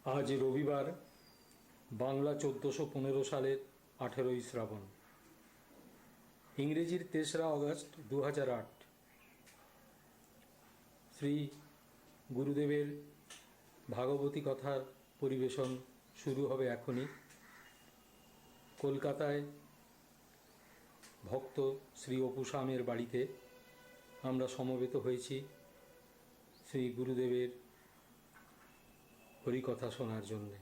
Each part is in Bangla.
আজ রবিবার, বাংলা 1415 সালের 18ই শ্রাবণ, ইংরেজির 3রা অগস্ট 2008। শ্রী গুরুদেবের ভাগবতী কথার পরিবেশন শুরু হবে এখনই। কলকাতায় ভক্ত শ্রী অপু স্বামীর বাড়িতে আমরা সমবেত হয়েছি শ্রী গুরুদেবের হরিকথা শোনার জন্যে।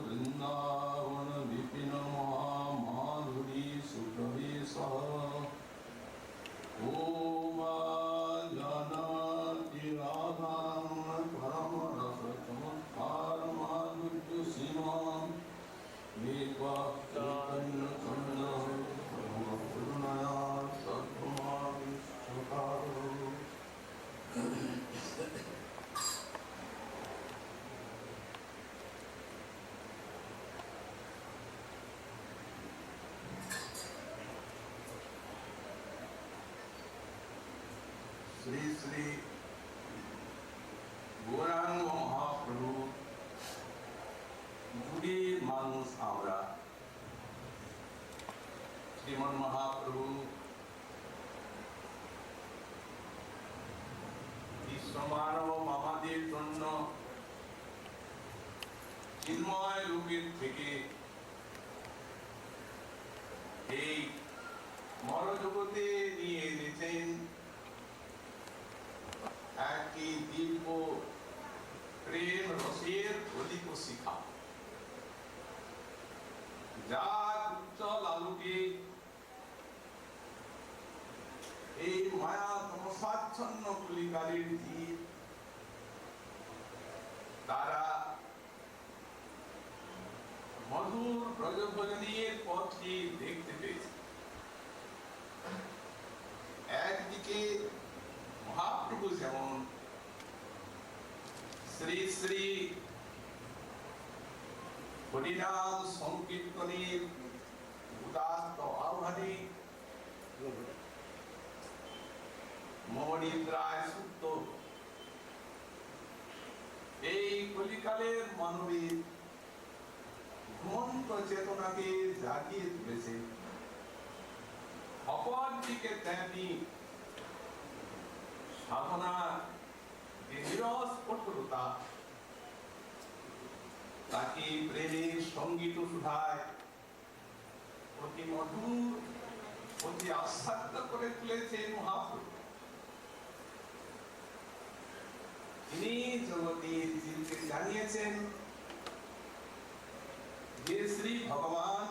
वृंदावन विपिन महामाधुरी सुप्रवेश ओम जानाति राधा परम रस चमत्कार माधुर्य सीमा चैतन्य चंद्र करुणया सद्गुणाविष्ठकार। श्री श्री गौरांग महाप्रभु जुड़ी मानुष आमरा श्रीमन महाप्रभु विश्वमानव আমাদের জন্য চিন্ময় রূপের থেকে এই মরজগতে নিয়ে এনেছেন একটি দিব্য প্রেম রসের অধিক শিখা, যার উজ্জ্বল আলোকে এই মায়া তমসাচ্ছন্ন কলিকালের জীব তারা মধুর ব্রজভজনের পথটি দেখতে পেয়েছে। একদিকে মহাপ্রভু যেমন শ্রী শ্রী হরিনাম সংকীর্তনের উদাত্ত আহ্বানে মনিদ্রায় সুপ্ত এই কলিকালের মানবীর ঘুমন্ত চেতনাকে জাগিয়ে তুলেছে, অপরদিকে তেমনি সাধনা নিরস কঠোরতা তাকে প্রেমের সঙ্গীত সুধায় অতি মধুর অতি আস্বাদ্য করে তুলেছে মহাপ্রভু। তিনি জগতের জীবকে জানিয়েছেন যে শ্রী ভগবান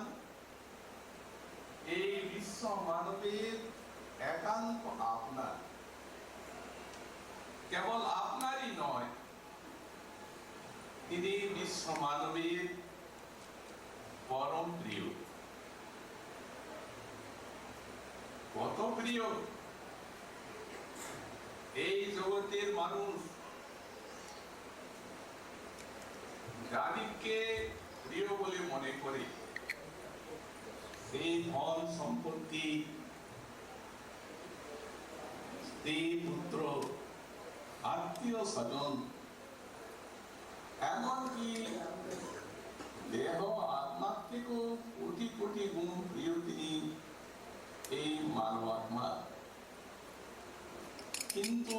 এই বিশ্ব মানবের একান্ত আপনার, কেবল আপনারই নয়, তিনি বিশ্ব মানবের পরম প্রিয়। কত প্রিয়! এই জগতের মানুষ যাদেরকে প্রিয় বলে মনে করে সেই ধন সম্পত্তি, স্ত্রী পুত্র, আত্মীয় স্বজন, এমনকি দেহ আত্মার থেকেও কোটি কোটি গুণ প্রিয় তিনি এই মানব আত্মা। কিন্তু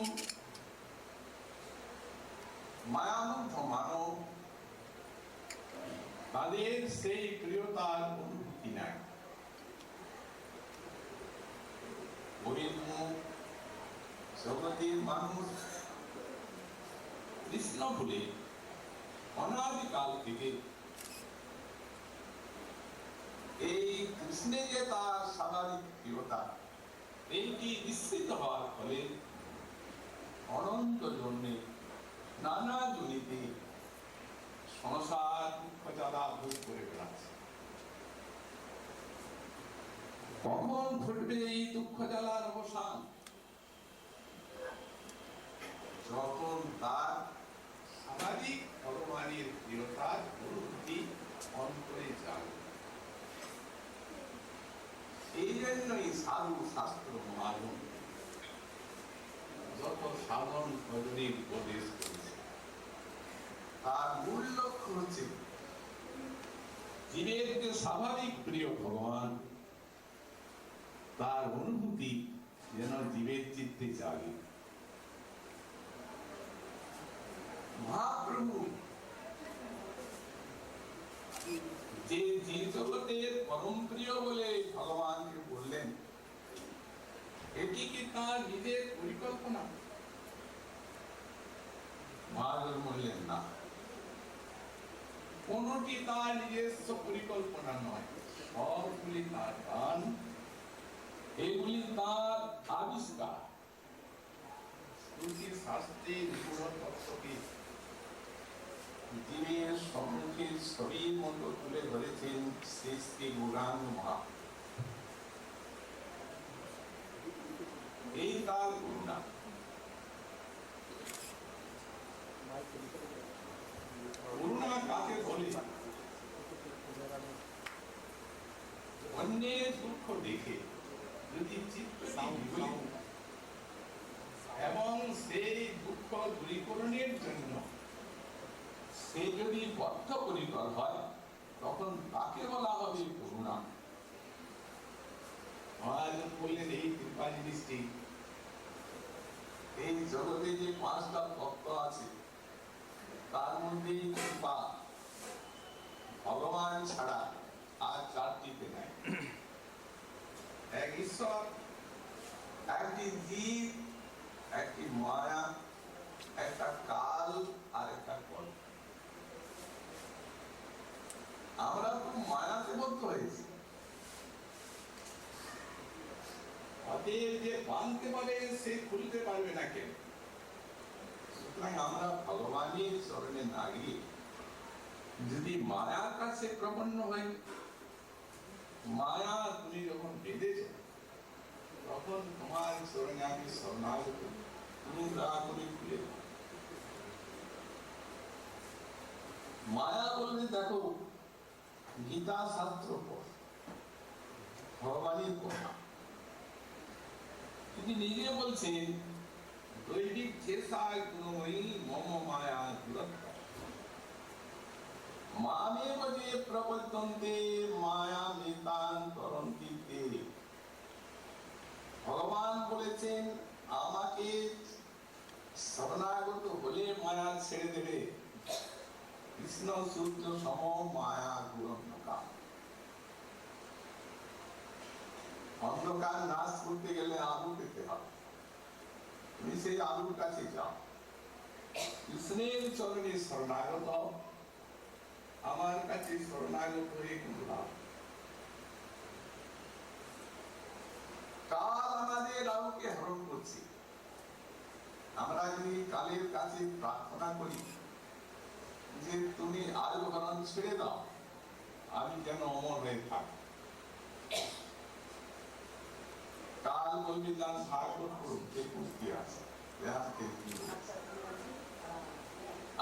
মায়ামুগ্ধ মানব তাদের সেই প্রিয়তার অনুভূতি নাই। জগতের মানুষ কৃষ্ণ ভুলে অনাদিকাল থেকে এই কৃষ্ণে যে তার স্বাভাবিক প্রিয়তা, এইটি বিস্মৃত হওয়ার ফলে অনন্ত জন্মে নানা জনিতে সংসার দুঃখ জ্বালা ভোগ করে বেড়াচ্ছে। কখন ঘটবে এই দুঃখ জ্বালার অবসান? যখন তার স্বাভাবিক ভগবানের প্রিয়তার অনুভূতি অন্তরে জাগে। এই জন্যই সাধু শাস্ত্র মহাজন যত সাধন ভজনের উপদেশ করেছে, তার মূল লক্ষ্য হচ্ছে জীবের যে স্বাভাবিক প্রিয় ভগবান, তার অনুভূতি যেন জীবের চিত্তে জাগে। মহাপ্রভু যে জীব জগতের পরম প্রিয় বলে ভগবানকে বললেন, এটি কি তার নিজের পরিকল্পনা? মহাজন বললেন না, কোনটি তার নিজস্ব পরিকল্পনা নয়, সবগুলি তার দান, এগুলি তার আবিষ্কার। শ্রুতি শাস্ত্রের গূঢ় তত্ত্বকে জীবের সম্মুখে ছবির মতো তুলে ধরেছেন শ্রী শ্রী গৌরাঙ্গ মহাপ্রভু। এই তার করুণা। করুণা কাকে বলে? অন্যের দুঃখ দেখে যদি চিত্তটি বিগলিত এবং সেই দুঃখ দূরীকরণের জন্য সে যদি বদ্ধপরিকর হয়, তখন তাকে বলা হবে করুণা। মহাজন বললেন, এই কৃপা জিনিসটি, এই জগতে যে 5টা তত্ত্ব আছে, তার মধ্যে কৃপা ভগবান ছাড়া আর 4টিতে নাই। এক ঈশ্বর, একটি জীব, একটি মায়া, একটা কাল, আর একটা কর্ম। আমরা তো মায়াতে বদ্ধ হয়েছি। অতএব যে বাঁধতে পারে সে খুলতে পারবে না কেন? সুতরাং আমরা ভগবানের চরণে না গিয়ে যদি মায়ার কাছে প্রপন্ন হই, মায়া তুমি যখন বেঁধেছ, তখন তোমার চরণে আমি শরণাগত, তুমি দয়া করে খুলে দাও। মায়া বললে দেখো, গীতা শাস্ত্র পড়, ভগবানের কথা। তিনি নিজে বলছেন, দৈবিক চেষা গুণময়ী মম মায়া দুরত্ব মামেব যে প্রপদ্যন্তে মায়া নিতান্তরন্তি তে। ভগবান বলেছেন, আমাকে শরণাগত হলে মায়া ছেড়ে দেবে। কৃষ্ণ সূর্য সম মায়া গুণন্যকার। অন্ধকার নাশ করতে গেলে আলো পেতে হবে, তুমি সেই আলোর কাছে যাও। কৃষ্ণের চরণে শরণাগত হও, আমার কাছে শরণাগত হয়ে কিন্তু লাভ। কাল আমাদের আলোকে হরণ করছে। আমরা যদি কালের কাছে প্রার্থনা করি যে তুমি আলো হরণ ছেড়ে দাও, আমি যেন অমর হয়ে থাকি, কাল বলবে যান ভাগবত করুন, দেখুন কি আছে।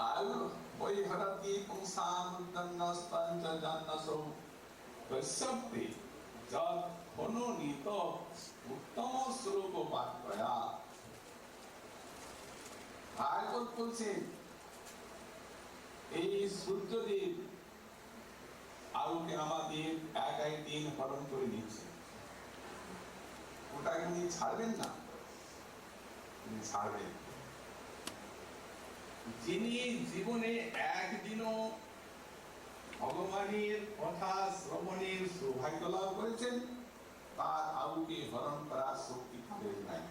আলো বৈহরতি পুংসানুদ্দন্নস্তঞ্চ জান্নসো কশ্যপে যদ ধনুনীত উত্তম শ্লোক বাক্যয়া। ভাগবত বলছেন, এই সূর্যদেব আলোকে আমাদের এক দিন হরণ করে নিচ্ছে, ওটাকে উনি ছাড়বেন না, তিনি ছাড়বেন। যিনি জীবনে একদিনও ভগবানের কথা শ্রবণের সৌভাগ্য লাভ করেছেন, তার আলোকে হরণ করার শক্তি তাদের নাই।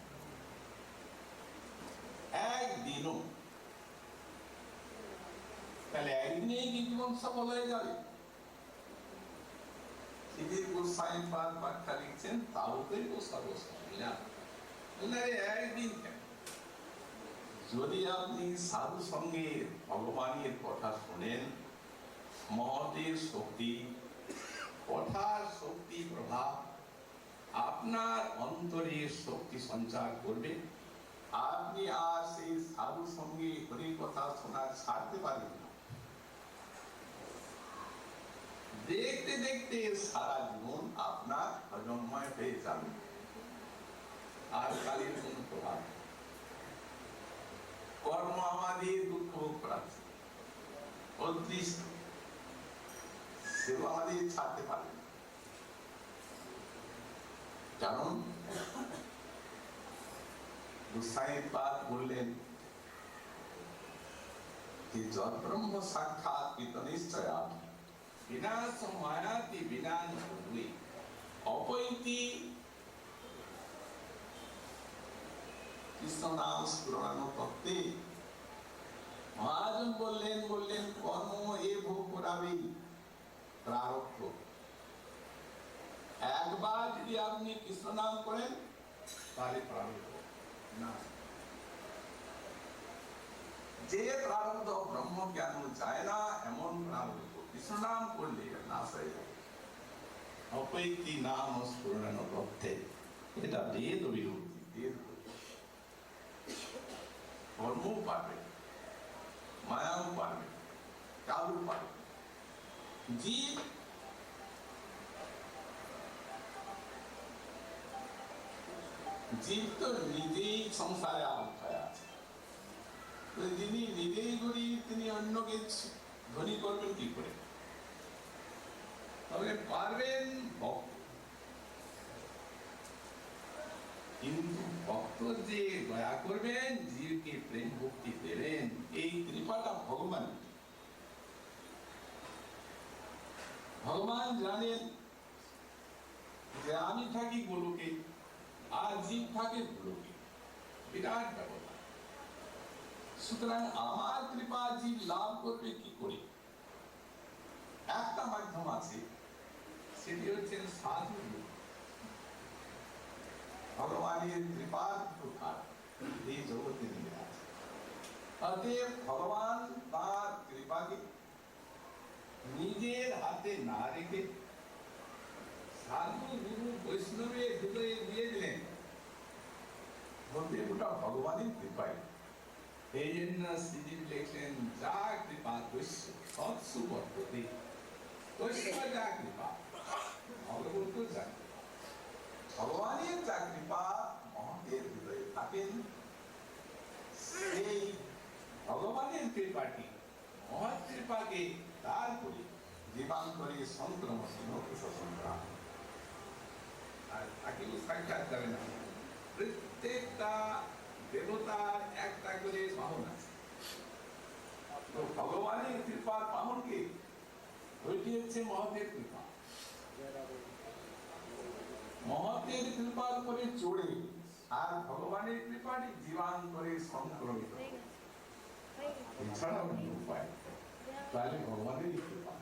একদিনও। তাহলে একদিনেই কি জীবন সফল হয়ে যাবে? শিবির গোস্বাই পাদ ব্যাখ্যা লিখছেন, তাও তো সর্বস্ব একদিন কেন, যদি আপনি সাধু সঙ্গে ভগবানের কথা শোনেন, মহতের শক্তি, কথার শক্তি প্রভাব আপনার অন্তরে শক্তি সঞ্চার করবে। আপনি আর সেই সাধু সঙ্গে হরির কথা শোনা ছাড়তে পারেন না। দেখতে দেখতে সারা জীবন আপনার অজন্ময় হয়ে যাবে, আর কালের কোন প্রভাব। কর্ম আমাদের দুঃখ ভোগ করাচ্ছে, অদৃষ্ট, সেও আমাদের ছাড়তে পারবে না। কারণ গোসাইপাদ বললেন যে যৎ ব্রহ্ম সাক্ষাৎ কৃত নিশ্চয়া বিনাশ মায়াতি বিনাশ ভুই অপৈতি কৃষ্ণ নাম স্মরণ তত্ত্বে। মহাজন বললেন কর্ম এ ভোগ করাবে, প্রারব্ধ। একবার যদি আপনি কৃষ্ণ নাম করেন তাহলে প্রারব্ধ না। যে প্রারব্ধ ব্রহ্ম জ্ঞান যায় না, এমন প্রারব্ধ কৃষ্ণ নাম করলে নাশ হয়ে যাবে। অপৈতি নাম স্মরণ তত্ত্বে, এটা বেদ বিরোধী, বেদ কর্মও পারবে, মায়াও পারবে, কারও পারবে। জীব জীব তো নিজেই সংসারে আবদ্ধ আছে। যিনি নিজেই গরিব, তিনি অন্যকে ধনী করবেন কি করে? তবে পারবেন ভক্ত। কিন্তু ভক্ত যে দয়া করবেন, জীবকে প্রেম ভক্তি দেবেন, এই কৃপাটা ভগবান। ভগবান জানেন যে আমি থাকি গোলকে আর জীব থাকে গোলকে, বিরাট ব্যবধান। সুতরাং আমার কৃপা জীব লাভ করবে কি করে? একটা মাধ্যম আছে, সেটি হচ্ছেন সাধু। ভগবানের কৃপার প্রকার এই জগতে নিয়ে আছে। অতএব ভগবান তার কৃপাকে নিজের হাতে না রেখে সাধু গুরু বৈষ্ণবের হৃদয়ে দিয়ে দিলেন। বলতে ওটা ভগবানের কৃপায়। এই জন্য শ্রীজীব লিখলেন, যা কৃপা দস্য সৎসুবর্ততে, দস্য যা কৃপা, ভগবত যা কৃপা। ভগবানের যা কৃপা মহতের হৃদয়ে থাকেন, সেই ভগবানের কৃপাটি মহৎ কৃপাকে তার করে জীবান্তরে সংক্রমণ কুসংক্রাম, আর তাকেও সাক্ষাৎ যাবে না। প্রত্যেকটা দেবতার একটা করে বাহন আছে। তো ভগবানের কৃপার বাহনকে ওইটি হচ্ছে মহতের কৃপা। মহতের কৃপার করে চড়ে আর ভগবানের কৃপাটি জীবান্তরে সংক্রমিত, এছাড়া অন্য উপায়। তাহলে ভগবানের কৃপা।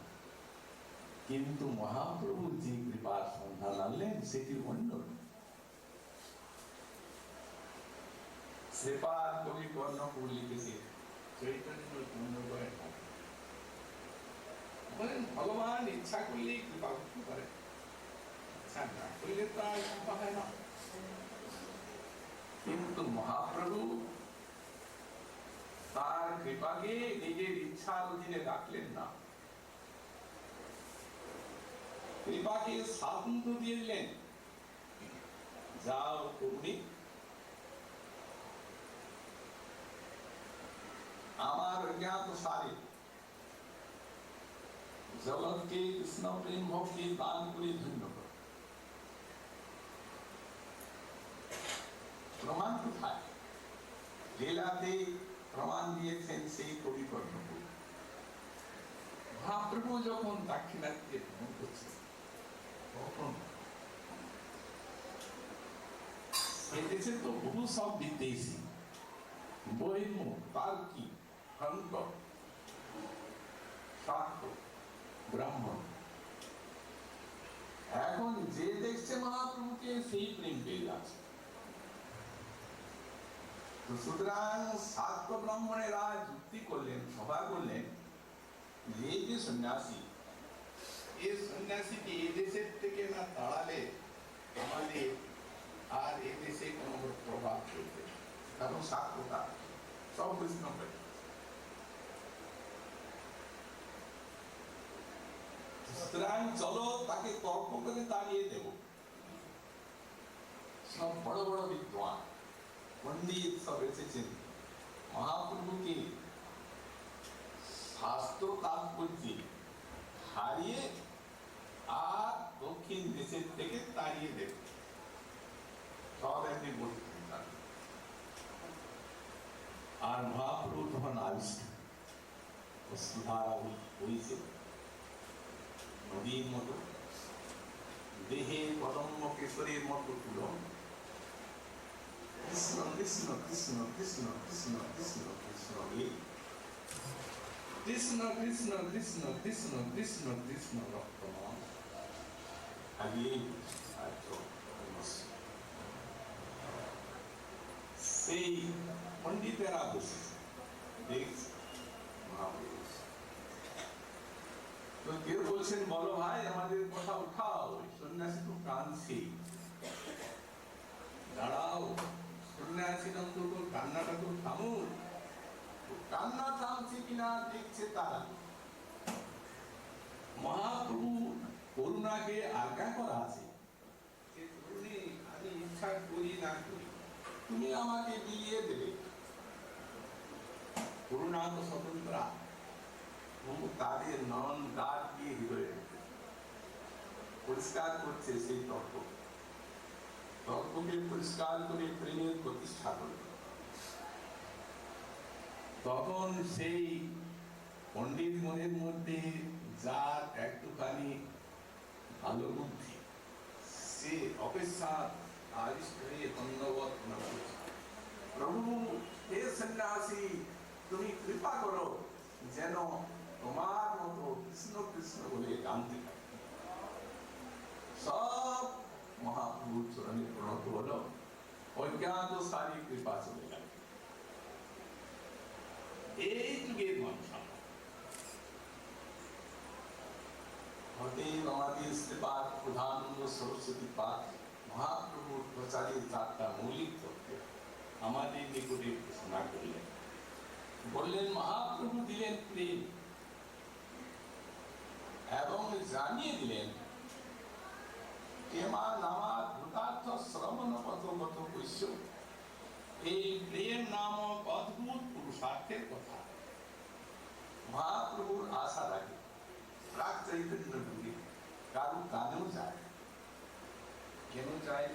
কিন্তু মহাপ্রভু যে কৃপার সন্ধান আনলেন সেটি অন্য। শ্রীপাদ কবি কর্ণপুর লিখেছে, চৈতন্য বলেন ভগবান ইচ্ছা করলেই কৃপা করতে পারে, ইচ্ছা না করলে তো আর কৃপা হয় না। কিন্তু মহাপ্রভু তার কৃপাকে নিজের ইচ্ছার অধীনে রাখলেন না, কৃপাকে স্বাতন্ত্র দিয়ে দিলেন। যাও তুমি আমার অজ্ঞাত সারে জগৎকে কৃষ্ণ প্রেম ভক্তি দান করে ধন্য করো। প্রমাণ কোথায়? লীলাতে প্রমাণ দিয়েছেন সেই কবি কর্ণপুর। মহাপ্রভু যখন দাক্ষিণাত্যে ভ্রমণ করছেন, তখন এদেশে তো বহু সব বিদেশি, বৈন্য, তার্কি, হন্ত, শাক্ত, ব্রাহ্মণ। এখন যে দেখছে মহাপ্রভুকে সেই প্রেম পেয়ে যাচ্ছে। তো সুতরাং শাক্ত ব্রাহ্মণেরা যুক্তি করলেন, সভা করলেন যে এই যে সন্ন্যাসী, এই সন্ন্যাসীকে এ দেশের থেকে না তাড়ালে আমাদের আর এ দেশে কোনো প্রভাব পড়বে না। কারণ শাক্ততা সব বৈষ্ণব, সুতরাং চলো তাকে তর্ক করে তাড়িয়ে দেব। সব বড় বড় বিদ্বান পণ্ডিত সব এসেছেন মহাপ্রভুকে শাস্ত্র তাৎপর্যে হারিয়ে আর দক্ষিণ দেশের থেকে তাড়িয়ে দেব। সব একদিন বলতে, আর মহাপ্রভু তখন আবিষ্কার সুধারা হয়েছে নদীর মতো, দেহে কদম্ব কেশরের মতো তুল। কৃষ্ণ কৃষ্ণ কৃষ্ণ কৃষ্ণ কৃষ্ণ কৃষ্ণ কৃষ্ণ কৃষ্ণ কৃষ্ণ কৃষ্ণ কৃষ্ণ কৃষ্ণ কৃষ্ণ রক্তমান সেই পণ্ডিতেরা বসে দেখছে মহাপ্রভু। তো কেউ বলছেন বলো ভাই আমাদের কথা উঠাও, সন্ন্যাসী তো কাঁদছে, দাঁড়াও, সন্ন্যাসী অন্তত কান্নাটা তো থামুন। কান্না থামছে কিনা দেখছে তারা। মহাপ্রভু করুণাকে আজ্ঞা করা আছে, আমি ইচ্ছা করি না করি তুমি আমাকে বিলিয়ে দেবে। করুণা তো স্বতন্ত্রা, তাদের নন গাছ দিয়ে হৃদয়ে পরিষ্কার করছে সেই তর্ককে পরিষ্কার করে প্রেমের প্রতিষ্ঠা করবে। তখন সেই পণ্ডিত মনের মধ্যে যার একটুখানি ভালো বুদ্ধি, সে অপেক্ষা আদিষ্ট হয়ে ধন্যবাদ করছে, প্রভু হে সন্ন্যাসী তুমি কৃপা করো যেন তোমার মতো কৃষ্ণ কৃষ্ণ বলে জানতে পারে। সব মহাপ্রভুর চরণে প্রণত হলো, অজ্ঞাত সারি কৃপা চলে গেল। এই যুগের মানুষ হতেই আমাদের শ্রীপাদ প্রধানন্দ সরস্বতী পাঠ মহাপ্রভুর প্রচারের 4টা মৌলিক তত্ত্ব আমাদের নিকটে ঘোষণা করলেন। বললেন মহাপ্রভু দিলেন প্রেম এবং জানিয়ে দিলেন প্রেমা নামা ভূতার্থ শ্রবণ পথগত বৈশ্য, এই প্রেম নামক অদ্ভুত পুরুষার্থের কথা মহাপ্রভুর আশা রাখে প্রাক চৈতন্য যুগে কারো কানেও যায়। কেন চাই?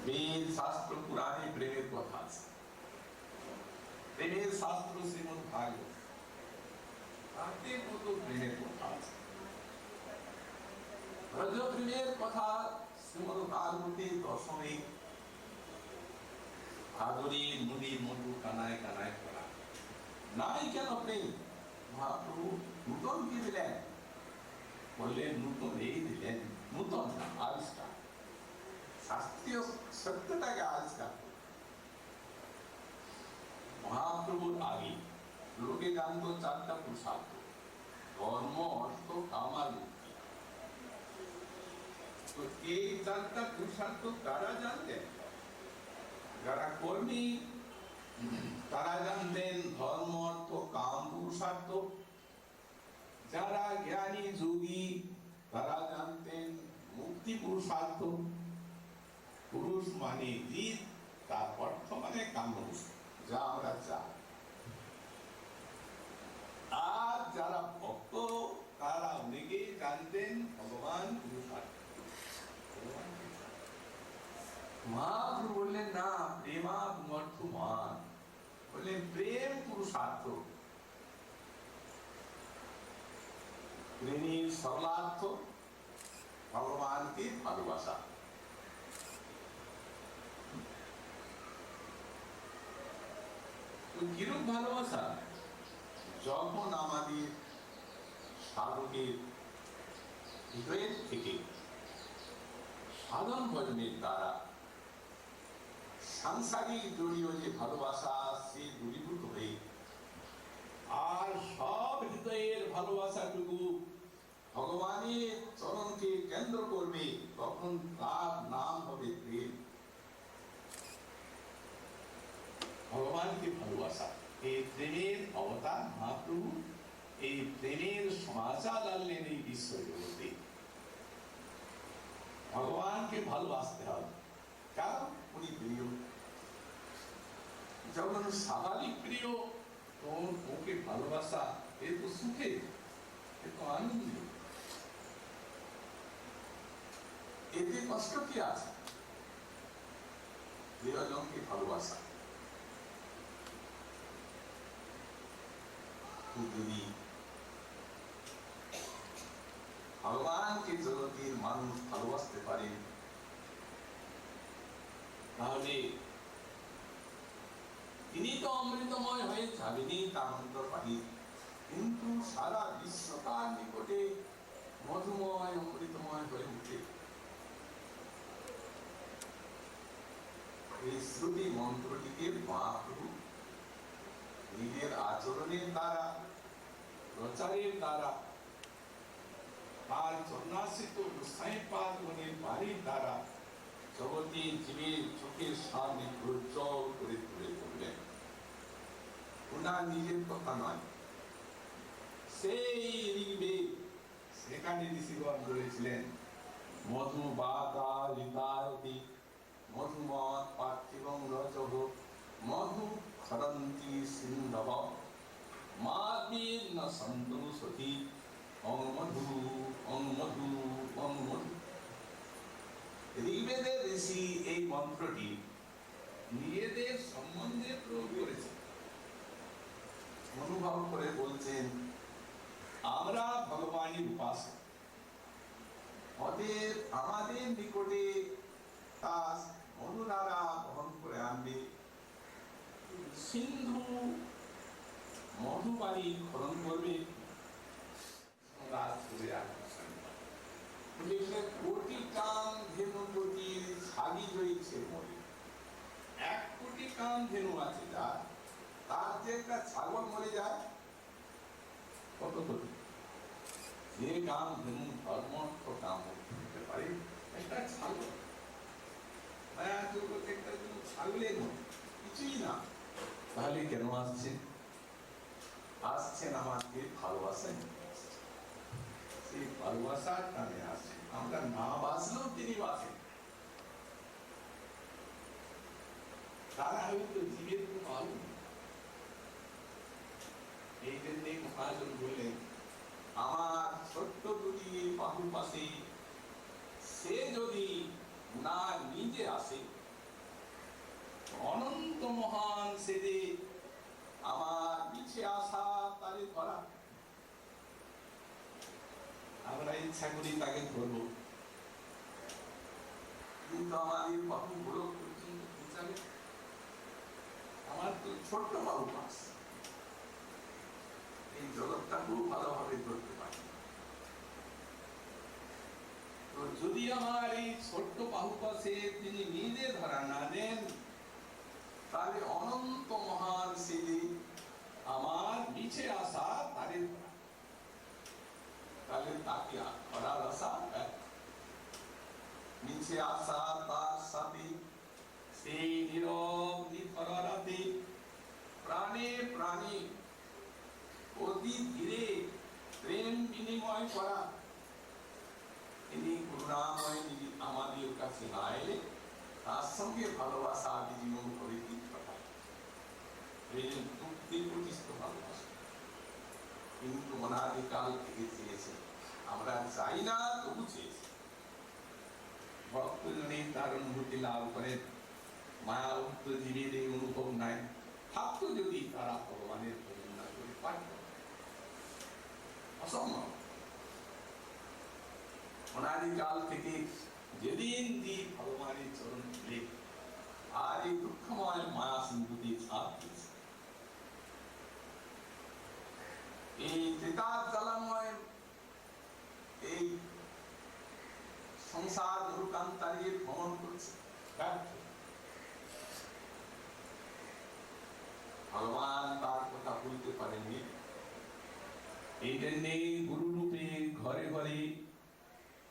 বেদ শাস্ত্র পুরাণে প্রেমের কথা আছে, প্রেমের শাস্ত্র শ্রীমদ ভাগবত, তাতে কত প্রেমের কথা আছে। ব্রজ প্রেমের কথা শ্রীমদ ভাগবতে দশমে ভাগবতীর নদীর মধু কানায় কানায় করা নাই কেন প্রেম? মহাপ্রভু নূতন কি দিলেন? বললেন নূতন এই দিলেন, নূতন না আবিষ্কার, শাস্ত্রীয় সত্যটাকে আবিষ্কার। মহাপ্রভুর আগে লোকে জানতো 4টা পুরুষার্থ, ধর্ম অর্থ কাম আর মুক্তি। তো এই 4টা পুরুষার্থ কারা জানতেন? যারা কর্মী তারা জানতেন ধর্ম অর্থ কাম পুরুষার্থ, যারা জ্ঞানী যোগী তারা জানতেন মুক্তি পুরুষার্থ। পুরুষ মানে জীব, তার অর্থ মানে কাম্য বস্তু, যা আমরা চাই। আর যারা ভক্ত তারা অনেকেই জানতেন ভগবান পুরুষার্থ। মহাপ্রভু বললেন না, প্রেমা অর্থমান, বললেন প্রেম পুরুষার্থ। প্রেমের সরলার্থ ভগবানকে ভালোবাসা। কিরূপ ভালোবাসা? যখন আমাদের সাধকের হৃদয়ের থেকে সাধন ভজনের দ্বারা সাংসারিক জড়ীয় যে ভালোবাসা সে দূরীভূত হয়ে আর সব হৃদয়ের ভালোবাসাটুকু ভগবানের চরণকে কেন্দ্র করবে, তখন তার নাম হবে প্রেম। ভগবানকে ভালোবাসা, এই প্রেমের অবতার মহাপ্রভু এই প্রেমের সমাচার আনলেন এই বিশ্ব জগতে। ভগবানকে ভালোবাসতে হবে, কারণ উনি প্রিয়। যখন স্বাভাবিক প্রিয় তখন ওকে ভালোবাসা এ তো সুখে, এ তো আনন্দ, এতে কষ্ট কি আছে? প্রিয়জনকে ভালোবাসা যদি ভগবানকে জগতের মানুষ ভালোবাসতে পারে তাহলে তিনি তো অমৃতময় হয়ে যাবেনই তার অন্তর্বাহিত, কিন্তু সারা বিশ্ব তার নিকটে মধুময় অমৃতময় হয়ে উঠে। এই শ্রুতি মন্ত্রটিকে মহাপ্রভু নিজের আচরণের দ্বারা, প্রচারের দ্বারা, তার চরণাশ্রিত গোসাইপাদগণের বাণীর দ্বারা জগতের জীবের চোখের সামনে প্রজ্জ্বল করে তুলে ধরলেন। ওনার নিজের কথা নয়, সেই ঋগ্বেদ, সেখানে ঋষিগণ বলেছিলেন মধুবাতা ঋতায়তি মধুমৎ পার্থিবং রজঃ মধু খরন্তি সিন্ধব মাদ্বীর ন সন্তোষতি অং মধু অং মধু অং মধু। ঋগ্বেদের ঋষি এই মন্ত্রটি নিজেদের সম্বন্ধে প্রয়োগ করেছে, অনুভব করে বলছেন আমরা ভগবানের উপাসক, অতএব আমাদের নিকটে তা মধুধারা বহন করে আনবে, সিন্ধু মধুবাড়ি খরণ করবে, কোটি কাম ধেনু প্রতি ছাগি রয়েছে মরে। 1 কোটি কাম ধেনু আছে যার, তার যে একটা ছাগল মরে যায় কত কোটি। যে কাম ধেনু ধর্ম কাম হতে পারে একটা ছাগল, মায়া জগতে একটা ছাগলের মতো কিছুই না। তাহলে কেন আসছেন? আসছেন আমাকে ভালোবাসেন, সেই ভালোবাসার টানে আসেন। আমরা না বাসলেও তিনি বাসেন। তারা হয়তো জীবের কোনো আলো নেই। এই জন্যে মহাজন বললেন আমার ছোট্ট দুটি বাহু পাশে সে যদি না নিজে আসে, অনন্ত মহান সে যে আমার পিছে আসা তারে ধরা, আমরা ইচ্ছা করি তাকে ধরবো, কিন্তু আমাদের বাহু গুলো পর্যন্ত পৌঁছাবে। আমার তো ছোট্ট বাহু পাশ, এই জগৎটা খুব ভালোভাবে ধরতে পারি। তো যদি আমার এই ছোট্ট বাহু পাশে তিনি নিজে ধরা না দেন, তাহলে অনন্ত মহান সে আমার নিচে আসা তারে, তাহলে তাকে ধরার আশা নিচে আসা তার সাথে সেই নীরব নিথরাতে প্রাণে প্রাণে অতি ধীরে প্রেম বিনিময় করা। তিনি করুণাময় আমাদের কাছে না এলে তার সঙ্গে ভালোবাসা বিনিময় করে দিন কথা, প্রতিষ্ঠিত ভালোবাসা। কিন্তু অনাদিকাল থেকে চেয়েছে, আমরা চাই না তবু চেয়েছি। ভক্তজনে তার অনুভূতি লাভ করেন, মায়া উত্তর জীবের এই অনুভব নাই, থাকতো যদি তারা ভগবানের ভজন না করে পারত, অসম্ভব। অনাদিকাল থেকে যেদিন জীব ভগবানের চরণ খুলে আর এই দুঃখময় মায়া সিন্ধুতে ছাপ দিয়েছে, এই ত্রিতার জ্বালাময় এই সংসার নরকান্তারিয়ে ভ্রমণ করছে, ভগবান তার কথা বলতে পারেননি। এই জন্যে গুরু রূপে ঘরে ঘরে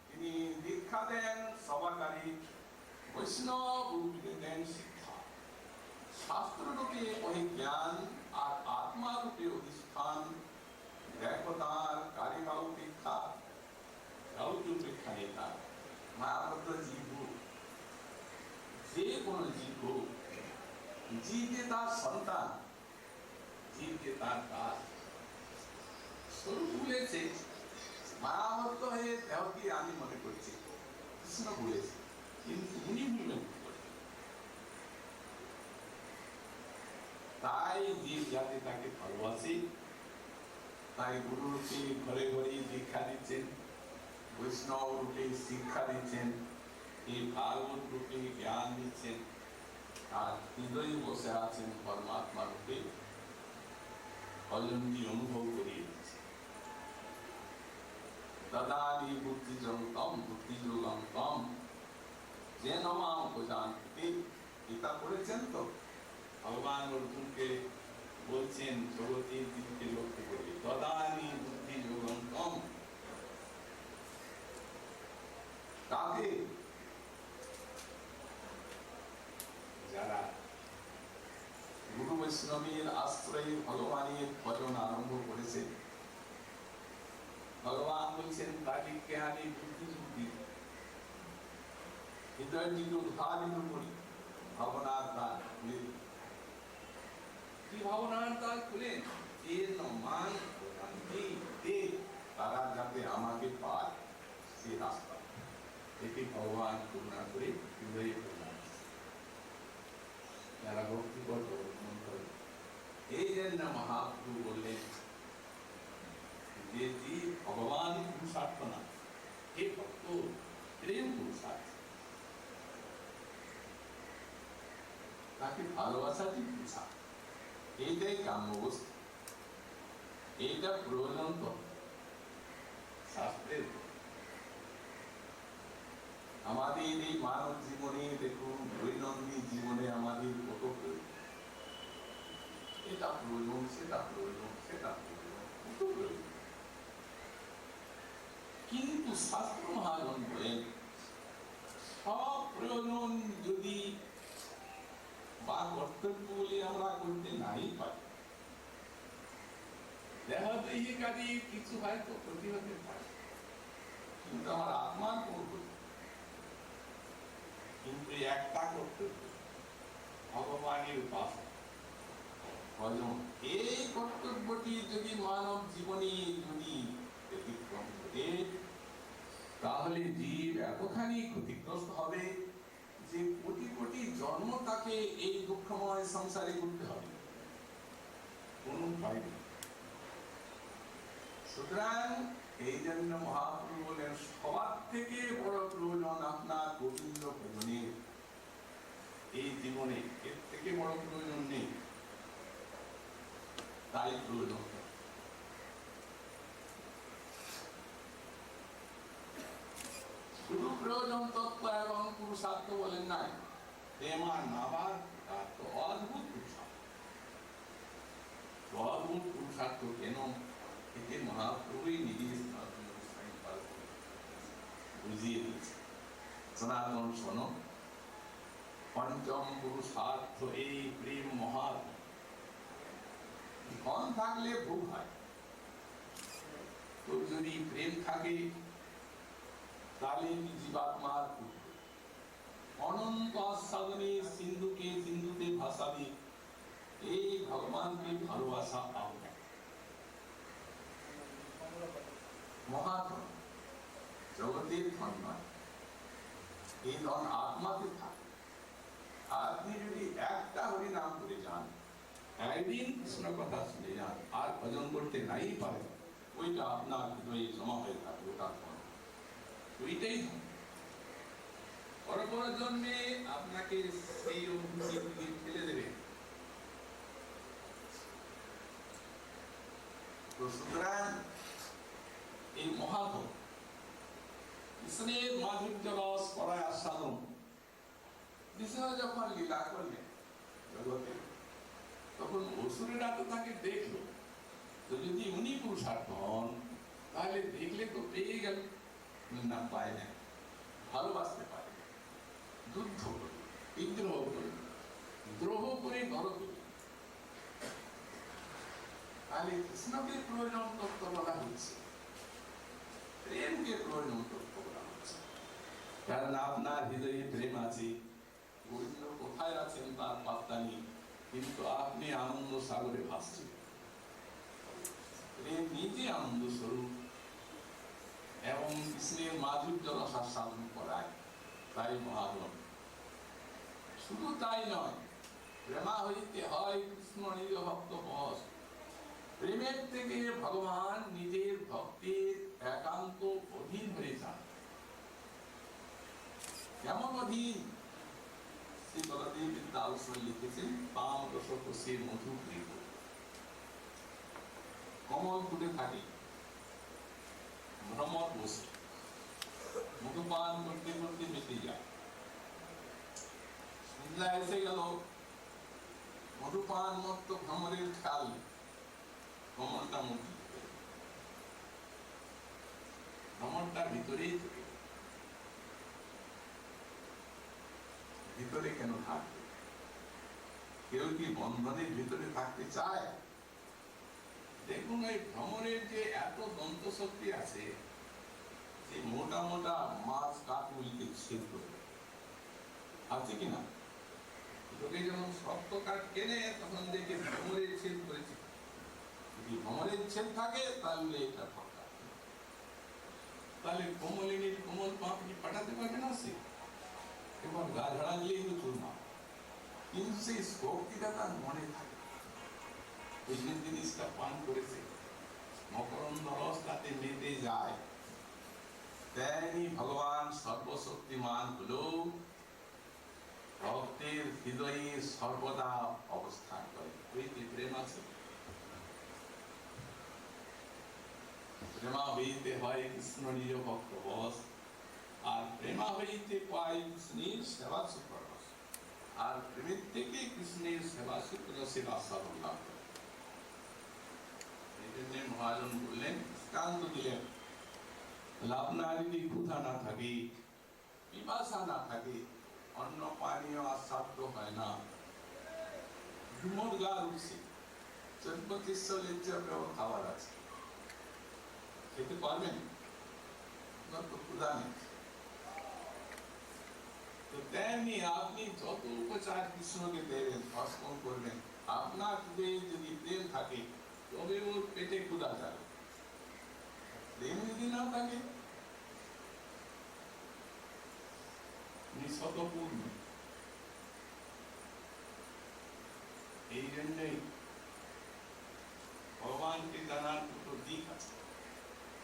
তিনি দীক্ষা দেন সবাকারী, বৈষ্ণব রূপে দেন শিক্ষা, শাস্ত্র রূপে অভিজ্ঞান আর আত্মা রূপে অধিষ্ঠান। দেখো তার কারিমা উপেক্ষা, কাউকে উপেক্ষা নেই তার। মায়াবদ্ধ জীব যে কোন জীব, জীবে তার সন্তান, জীবকে তার দাস স্বরূপ ভুলেছে, মায়াবদ্ধ হয়ে দেহকে আমি মনে করছি কৃষ্ণ ভুলেছে, কিন্তু উনি ভুলবেন কি করে? তাই জীব যাতে তাকে ভালোবাসে, তাই গুরু রূপে ঘরে ঘরে দীক্ষা দিচ্ছেন, বৈষ্ণব রূপে শিক্ষা দিচ্ছেন, এই ভাগবত রূপে জ্ঞান দিচ্ছেন, আর হৃদয়ে বসে আছেন পরমাত্মা রূপে ভজনটি অনুভব করিয়ে দিচ্ছে। তদানি বুদ্ধিযোগম বুদ্ধিযোগম তম যেন মাম উপজানতে। গীতা পড়েছেন তো? ভগবান অর্জুনকে বলছেন জগতের দিকে লক্ষ্য করে, তদানি বুদ্ধিযোগম তম। কাকে? যারা গুরু বৈষ্ণবের আশ্রয়ে ভগবানের ভজন আরম্ভ করেছে, ভগবান বলছেন তাদেরকে আমি বুদ্ধি যুক্তি হৃদয়টিকে উদ্ভাবিত করি, ভাবনার দ্বার খুলে দিই। কি ভাবনার দ্বার খুলেন? মান তারা যাতে আমাকে পায়, সে রাস্তা এটি ভগবান করুণা করে হৃদয়ে করুণা, যারা ভক্তি করে এই জন্য মহাপ্রভু বললেন যে জীব ভগবান পুরুষার্থ না, হে ভক্ত প্রেম পুরুষার্থ, তাকে ভালোবাসাটি পুরুষার্থ, এইটাই কাম্য বস্তু, এইটা প্রয়োজন তো শাস্ত্রের। আমাদের এই মানব জীবনে দেখুন, দৈনন্দিন জীবনে আমাদের কত প্রয়োজন, এটা প্রয়োজন, সেটা প্রয়োজন, সেটা প্রয়োজন, কত প্রয়োজন। কিন্তু শাস্ত্র মহাজন বলেন সব প্রয়োজন যদি বা কর্তব্য বলে আমরা করতে নাই পারি, দেখা যায় এই কাজে কিছু হয়তো ক্ষতি হতে পারে, কিন্তু আমার আত্মার করব। কিন্তু একটা কর্তব্য ভগবানের উপাসনা ভজন, এই কর্তব্যটি যদি মানব জীবনে যদি ব্যতিক্রম ঘটে, তাহলে জীব এতখানি ক্ষতিগ্রস্ত হবে যে কোটি কোটি জন্ম তাকে এই দুঃখময় সংসারে করতে হবে, কোন উপায় নেই। সুতরাং এই জন্য মহাপ্রভু বলেন সবার থেকে বড় প্রয়োজন আপনার গোবিন্দ ভজনের। এই জীবনে এর থেকে বড় প্রয়োজন নেই, তাই প্রয়োজন। শুধু প্রয়োজন তত্ত্ব এবং পুরুষার্থ বলেন নাই, প্রেমার নাবার তো অদ্ভুত পুরুষার্থ। অদ্ভুত পুরুষার্থ কেন? এতে মহাপ্রভুই নিজের বুঝিয়ে দিয়েছে। সনাতন শোনো, পঞ্চম পুরুষার্থ এই প্রেম মহাত্ম। ধন থাকলে ভোগ হয়, তোর যদি প্রেম থাকে তাহলে জীবাত্মার অনন্ত আস্বাদনে সিন্ধুকে সিন্ধুতে ভাসাবে, এই ভগবানকে ভালোবাসা পাবো। মহাধন জগতের ধন নয়, এই ধন আত্মাতে থাকে। আপনি যদি একটা হরি নাম করে যান, একদিন কৃষ্ণ কথা শুনে যান, আর ভজন করতে নাই পারে, ওইটা আপনার হৃদয়ে জমা হয়ে থাকে, ওটা ধন, ওইটাই ধন। পরপর জন্মে আপনাকে সেই অনুভূতি ফেলে দেবে। তো সুতরাং এই মহাধন কৃষ্ণের মাধুর্য রস পড়ায় আস্বাদন, কৃষ্ণ যখন লীলা করলেন জগতে, তখন অসুরেরা তো তাকে দেখলো, তো যদি উনি পুরুষার্থ হন তাহলে দেখলে তো পেয়ে গেল, না পায় না, ভালোবাসতে পারে, যুদ্ধ করে, বিদ্রোহ করে, দ্রোহ করে নরক, তাহলে কৃষ্ণকে প্রয়োজন তত্ত্ব বলা হচ্ছে, প্রেমকে প্রয়োজন তত্ত্ব বলা হচ্ছে। কারণ আপনার হৃদয়ে প্রেম আছে, গোবিন্দ কোথায় আছেন তার পাত্তা নেই, কিন্তু আপনি আনন্দ সাগরে ভাসছেন। প্রেম নিজে আনন্দ স্বরূপ এবং কৃষ্ণের মাধুর্য রসাস্বাদন করায়, তাই মহাজন। শুধু তাই নয়, প্রেমা হইতে হয় কৃষ্ণ নিজ ভক্ত বশ। প্রেমের থেকে ভগবান নিজের ভক্তের একান্ত অধীন হয়ে যান। কেমন অধীন? শ্রী বলদেব বিদ্যালয় লিখেছেন, পাম রসকোষের মধু প্রিয়, কমল ফুটে থাকে, ভ্রমর বসে, মধুপান করতে করতে মেতে যায়। সন্ধ্যা এসে গেল, মধুপান মত্ত ভ্রমরের খেয়াল, ভ্রমরটা মুক্তি, ভ্রমরটা ভিতরেই থেকে, ভিতরে কেন থাকবে? কেউ কি বন্ধনের ভিতরে থাকতে চায়? দেখুন, এই ভ্রমরের যে এত দন্ত শক্তি আছে, যে মোটা মোটা মাছ কাঠগুলিকে ছেদ করবে, আছে কিনা? লোকে যখন শক্ত কাঠ কেনে তখন দেখে ভ্রমরের ছেদ করেছে। যদি ভ্রমরের ছেদ থাকে তাহলে এটা ফাঁকা। তাহলে কোমলিনীর কোমল পাপড়ি পাঠাতে পারবে না সে, এবং গা ঝাড়া দিলেই তো চুরমা, কিন্তু সেই শক্তিটা তার মনে থাকে। ওই যে জিনিসটা পান করেছে, মকরন্দ রস তাতে মেতে যায়। তেমনি ভগবান সর্বশক্তিমান হলেও ভক্তের হৃদয়ে সর্বদা অবস্থান করে। ওইতে প্রেম আছে। প্রেমা হইতে হয় কৃষ্ণ নিজ ভক্ত বস, আর প্রেমা হইতে পাই কৃষ্ণের সেবা সুপ্ররস, আর প্রেমের থেকে কৃষ্ণের সেবা সুপ্ররসের আস্বাদন লাভ করে। এই জন্য মহাজন বললেন, দৃষ্টান্ত দিলেন, আপনার যদি ক্ষুধা না থাকে, পিপাসা না থাকে, অন্ন পানীয় আস্বাদ্য হয় না, ঘুমোর গা উঠছে, 2400 লেজ্জাপেও খাবার আছে, খেতে পারবেন? তো ক্ষুধা নেই। তো তেমনি আপনি যত উপচার কৃষ্ণকে দেবেন, অর্পণ করবেন, আপনার হৃদয়ে যদি প্রেম থাকে তবে ওর পেটে ক্ষুধা যাবে। প্রেম যদি না থাকে, শতপূর্ণ। এই জন্যই ভগবানকে জানার দুটো দিক আছে,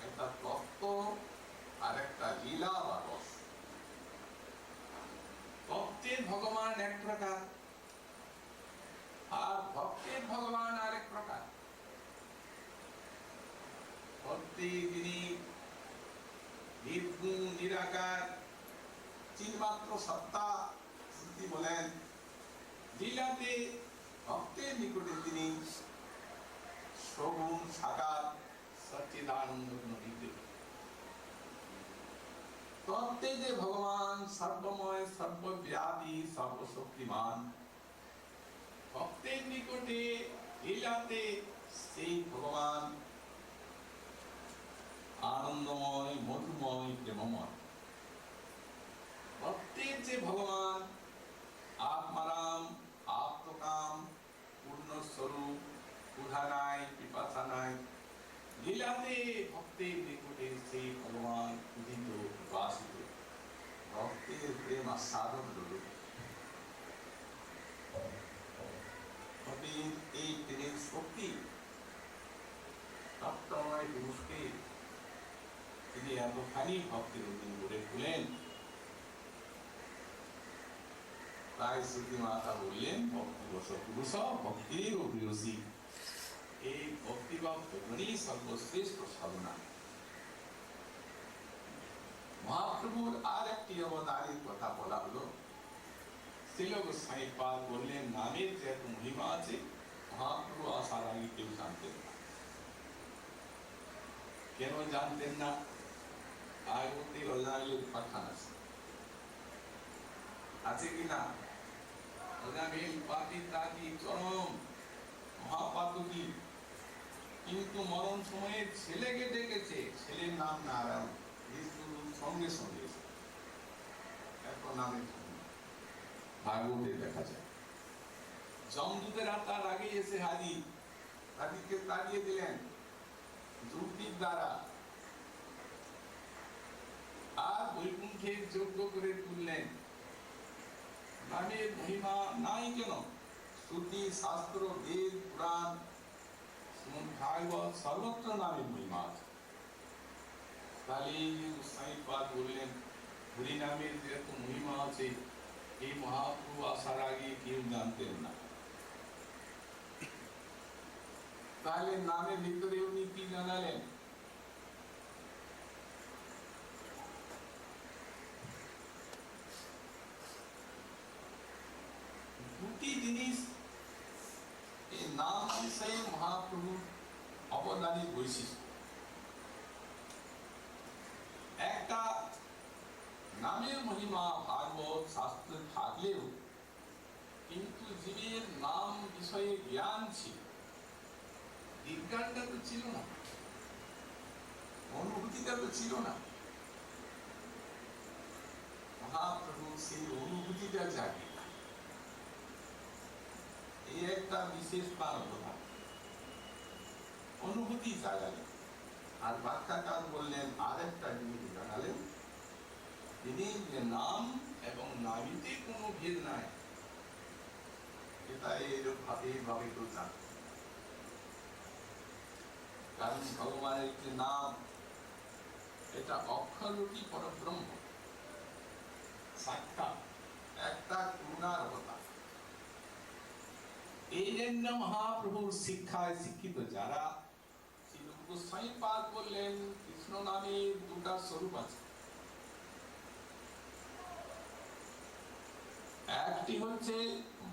একটা তত্ত্ব আর একটা লীলা বা রস। তত্ত্বের ভগবান এক প্রকার, আর ভক্তের ভগবান আরেক প্রকার। ভক্তি যিনি নির্গুণ নিরাকার চিন্মাত্র সত্তা, শ্রুতি বলেন। লীলাতে ভক্তের নিকটে তিনি সগুণ সাকার সচ্চিদানন্দ বিগ্রহ। তত্ত্বে যে ভগবান সর্বময়, সর্বব্যাপী, সর্বশক্তিমান, ভক্তের নিকটে লীলাতে সেই ভগবান আনন্দময়, মধুময়, প্রেমময়। ভক্তের যে ভগবান আত্মারাম, আত্মকাম, পূর্ণস্বরূপ, ক্ষুধা নাই, পিপাসা নাই। লীলাতে ভক্তের নিকটে সেই ভগবান উদিত, বাসিত, ভক্তের প্রেম আস্বাদন হল। এই প্রেমের শক্তি তত্ত্বময় পুরুষকে তিনি এতখানি ভক্তের অধীন করে তুলেন। তাই শ্রুতি মাতা বললেন, ভক্তি বস পুরুষ ভক্তির অভিরসী। এই ভক্তিভাব ভজনই সর্বশ্রেষ্ঠ সাধনা। মহাপ্রভুর আর একটি অবতারের কথা বলা হলো। শ্রীল গোস্বামী পাদ বললেন, নামের যে এত মহিমা আছে, মহাপ্রভু আসার আগে কেউ জানতেন না। কেন জানতেন না? আয়বতী অজামিলের পাঠান আছে কিনা? অজামিল পাতি তাতি চরম মহাপাতকী, কিন্তু মরণ সময়ে ছেলেকে ডেকেছে, ছেলের নাম নারায়ণ, সঙ্গে সঙ্গে এত নামে ভাগবতে দেখা যায়। যমদূতেরা তার আগে এসে হাজিকে তাড়িয়ে দিলেন যুক্তির দ্বারা, আর বৈকুণ্ঠে যোগ্য করে তুললেন। নামের মহিমা নাই কেন? শ্রুতি শাস্ত্র বেদ পুরাণ ভাগবত সর্বত্র নামের মহিমা আছে। তাহলে এই যে গোস্বামীপাদ বললেন হরি নামের যে এত মহিমা আছে, এই মহাপ্রভু আসার আগে কেউ জানতেন না। তাহলে নামের ভিতরে উনি কি জানালেন? দুটি জিনিস এই নাম বিষয়ে মহাপ্রভুর অবদানের বৈশিষ্ট্য। একটা, নামের মহিমা ভাগবত শাস্ত্রে থাকলেও কিন্তু জীবের নাম বিষয়ে জ্ঞান ছিল, বিজ্ঞানটা তো ছিল না, অনুভূতিটা তো ছিল না। মহাপ্রভু সেই অনুভূতিটা জাগে, এই একটা বিশেষ পারদর্শিতা, অনুভূতি জাগালেন। আর ব্যাখ্যাকার বললেন আর একটা জিনিস জানালেন, তিনি যে নাম এবং নামীতে কোনো ভেদ নাই, এটা এইভাবে তো জান। কারণ ভগবানের যে নাম, এটা অক্ষররূপী পরব্রহ্ম, সাক্ষাৎ একটা করুণার কথা। এই জন্য মহাপ্রভুর শিক্ষায় শিক্ষিত যারা, গোস্বামীপাদ বললেন কৃষ্ণ নামের দুটা স্বরূপ আছে, একটি হচ্ছে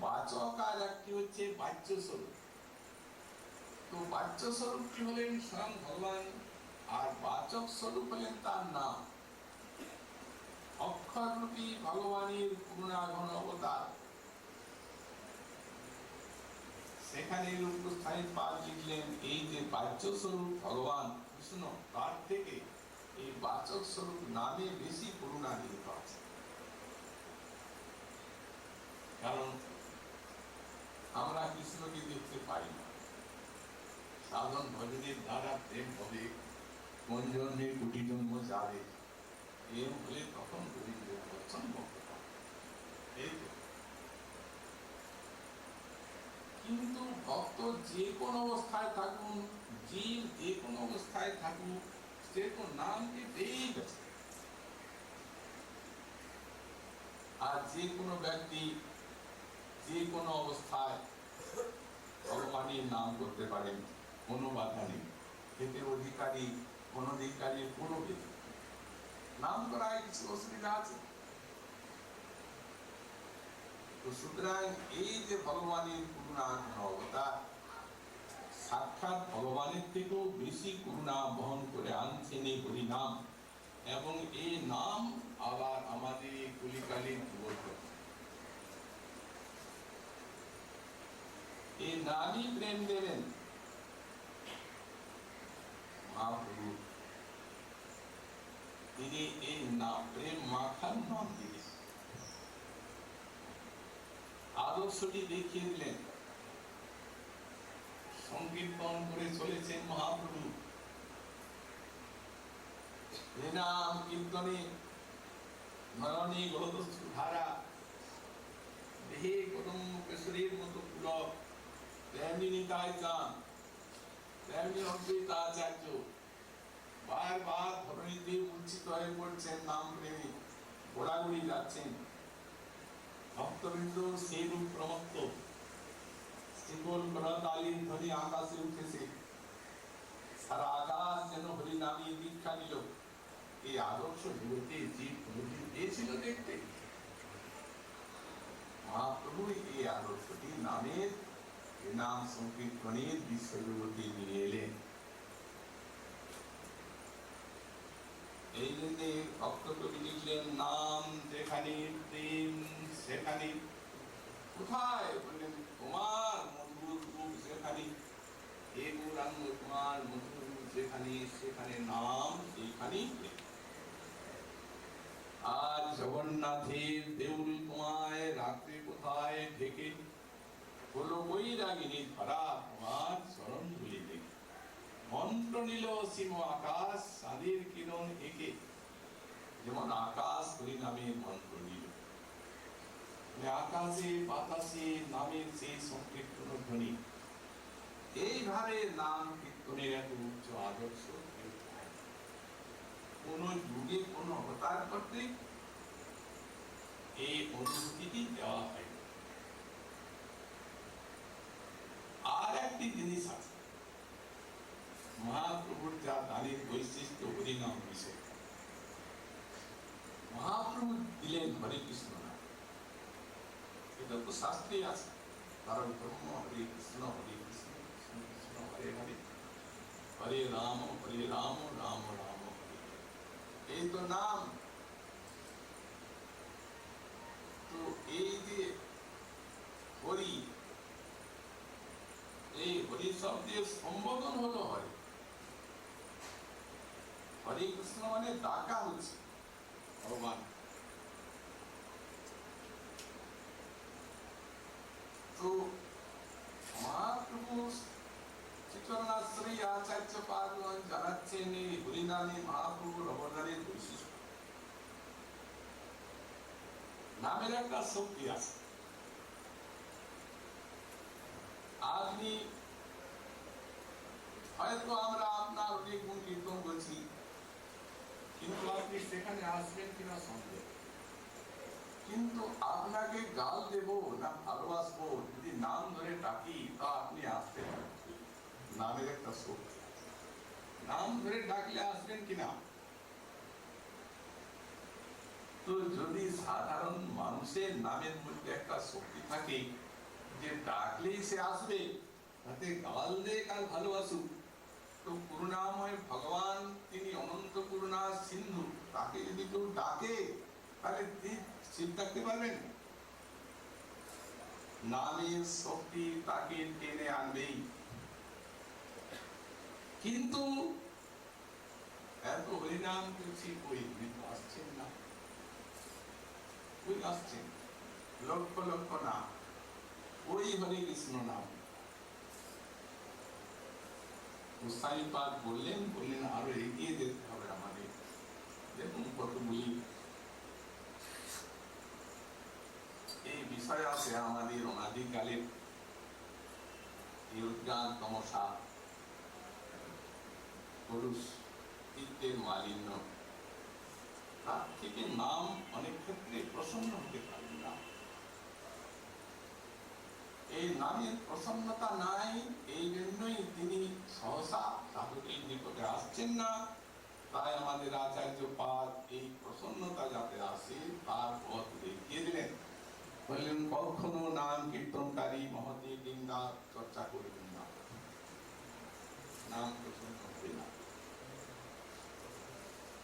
বাচক আর একটি হচ্ছে বাচ্য স্বরূপ। তো বাচ্য স্বরূপটি হলেন স্বয়ং ভগবান, আর বাচক স্বরূপ হলেন তার নাম, অক্ষররূপী ভগবানের করুণাঘন অবতার। সেখানে গোস্বামীপাদ লিখলেন এই যে বাচ্য স্বরূপ ভগবান কৃষ্ণ, তার থেকে এই বাচক স্বরূপ নামে বেশি করুণা নিহিত আছে। কারণ আমরা কৃষ্ণকে দেখতে পাই না, সাধন ভজনের দ্বারা প্রেম হবে, কোন জন্মে কোটি জন্ম যাবে, প্রেম হলে তখন গোবিন্দের দর্শন করতে পারে। কিন্তু ভক্ত যে কোন অবস্থায় থাকুন, জীব যে কোন অবস্থায় থাকুক, সে তো নামকে পেয়েই গেছে। আর যে কোনো ব্যক্তি যে কোনো অবস্থায় ভগবানের নাম করতে পারেন, কোনো বাধা নেই। এতে অনধিকারী কোনো কিছু নাম করায় কিছু অসুবিধা আছে? তো সুতরাং এই যে ভগবানের করুণা অবতার, সাক্ষাৎ ভগবানের থেকেও বেশি করুণা বহন করে আনছেন এই হরি নাম, এবং এই নাম আবার আমাদের এই কলিকালীন যুবক, এই নামই প্রেম দেবেন মহাপ্রভু। তিনি এই নাম প্রেম মাখার নাম দিলেন, আদর্শটি দেখিয়ে দিলেন, সংকীর্তন করে চলেছেন মহাপ্রভু। নাম কীর্তনে নয়নে গলদস্যু ধারা, দেহে কদম্ব কেশরীর মতো পুলক, তেমনি নিতাই চান, তেমনি অদ্বৈত আচার্য বারবার ধরণীতে উচ্চিত হয়ে পড়ছেন, নাম প্রেমে গোড়াগুড়ি যাচ্ছেন। ভক্তবৃন্দ সেই রূপ প্রমত্ত, শিকল করতালির ধ্বনি আকাশে উঠেছে, সারা আকাশ যেন হরি নামে দীক্ষা নিল। এই আদর্শ জগতে জীব কোনদিন পেয়েছিল দেখতে? মহাপ্রভু এই আদর্শটি নামের নাম সংকীর্তনের বিষয়গুলোকে নিয়ে এলেন। এই জন্য ভক্তকবি লিখলেন, নাম যেখানে প্রেম সেখানে, কোথায় বললেন তোমার মধুর রূপ যেখানে, হে গৌরাঙ্গ তোমার মধুর রূপ যেখানে, সেখানে নাম সেখানেই প্রেম। আর জগন্নাথের দেউল তোমায় রাত্রে কোথায় ঢেকে, হলো বৈরাগিনী ধরা তোমার চরণ ধুলি দেখে। মন্ত্র নিল সীম আকাশ চাঁদের কিরণ এঁকে, যেমন আকাশ হরিনামের মন্ত্র নিল, আকাশে বাতাসে নামের সেই সংকীর্তন ধ্বনি। এইভাবে নাম কীর্তনের এত উচ্চ আদর্শ কোন যুগে কোন অবতার করতে এই অনুভূতিটি দেওয়া হয়। আর একটি জিনিস আছে, মহাপ্রভুর যা দানের বৈশিষ্ট্য হরিনাম বিষয়। মহাপ্রভু দিলেন হরে কৃষ্ণ নাম, এটা তো শাস্ত্রে আছে, কারণ ব্রহ্ম হরে কৃষ্ণ কৃষ্ণ কৃষ্ণ হরে হরে, হরে রাম রাম রাম হরে। এই তো নাম। তো এই যে হরি, এই হরি শব্দের সম্বোধন হলো হরে। হরে কৃষ্ণ মানে ডাকা হচ্ছে ভগবান। তো মহাপ্রভু শ্রীচরণাশ্রী আচার্য পাদগণ জানাচ্ছেন এই হরিনামে মহাপ্রভুর অবদানের বৈশিষ্ট্য। নামের একটা শক্তি আছে। আপনি হয়তো আমরা আপনার অনেক গুণ কীর্তন করছি, কিন্তু আপনি সেখানে আসবেন কিনা সন্দেহ। কিন্তু আপনাকে গাল দেব না ভালোবাসবো, যদি নাম ধরে ডাকি তা আপনি আসতে পারেন। নামের একটা শক্তি, নাম ধরে ডাকলে আসবেন কিনা। তো যদি সাধারণ মানুষের নামের মধ্যে একটা শক্তি থাকে যে ডাকলেই সে আসবে, তাতে গাল দিয়ে কাল ভালোবাসুক, তো করুণাময় ভগবান তিনি অনন্ত করুণা সিন্ধু, তাকে যদি কেউ ডাকে তাহলে শিব ডাকতে পারবেন। নামের শক্তি তাকে টেনে আনবেই। কিন্তু এত হরিনাম করছি, কই আসছেন না, কই আসছেন, লক্ষ লক্ষ নাম, ওই হরে কৃষ্ণ নাম। গোস্বামীপাদ বললেন আরো এগিয়ে যেতে হবে আমাদের। দেখুন কতগুলি এই বিষয় আছে আমাদের অনাদিকালের অজ্ঞান তমসা, পুরুষ চিত্তের মালিন্য, তার থেকে নাম অনেক ক্ষেত্রে প্রসন্ন হতে পারে না। এই নামের প্রসন্নতা নাই, এই জন্যই তিনি সহসা সাধকের নিকটে আসছেন না। তাই আমাদের আচার্য পাদ এই প্রসন্নতা যাতে আসে তার পথ দেখিয়ে দিলেন। বললেন কখনো নাম কীর্তনকারী মহতি নিন্দা চর্চা করবেন না, নাম প্রসন্ন হবে না।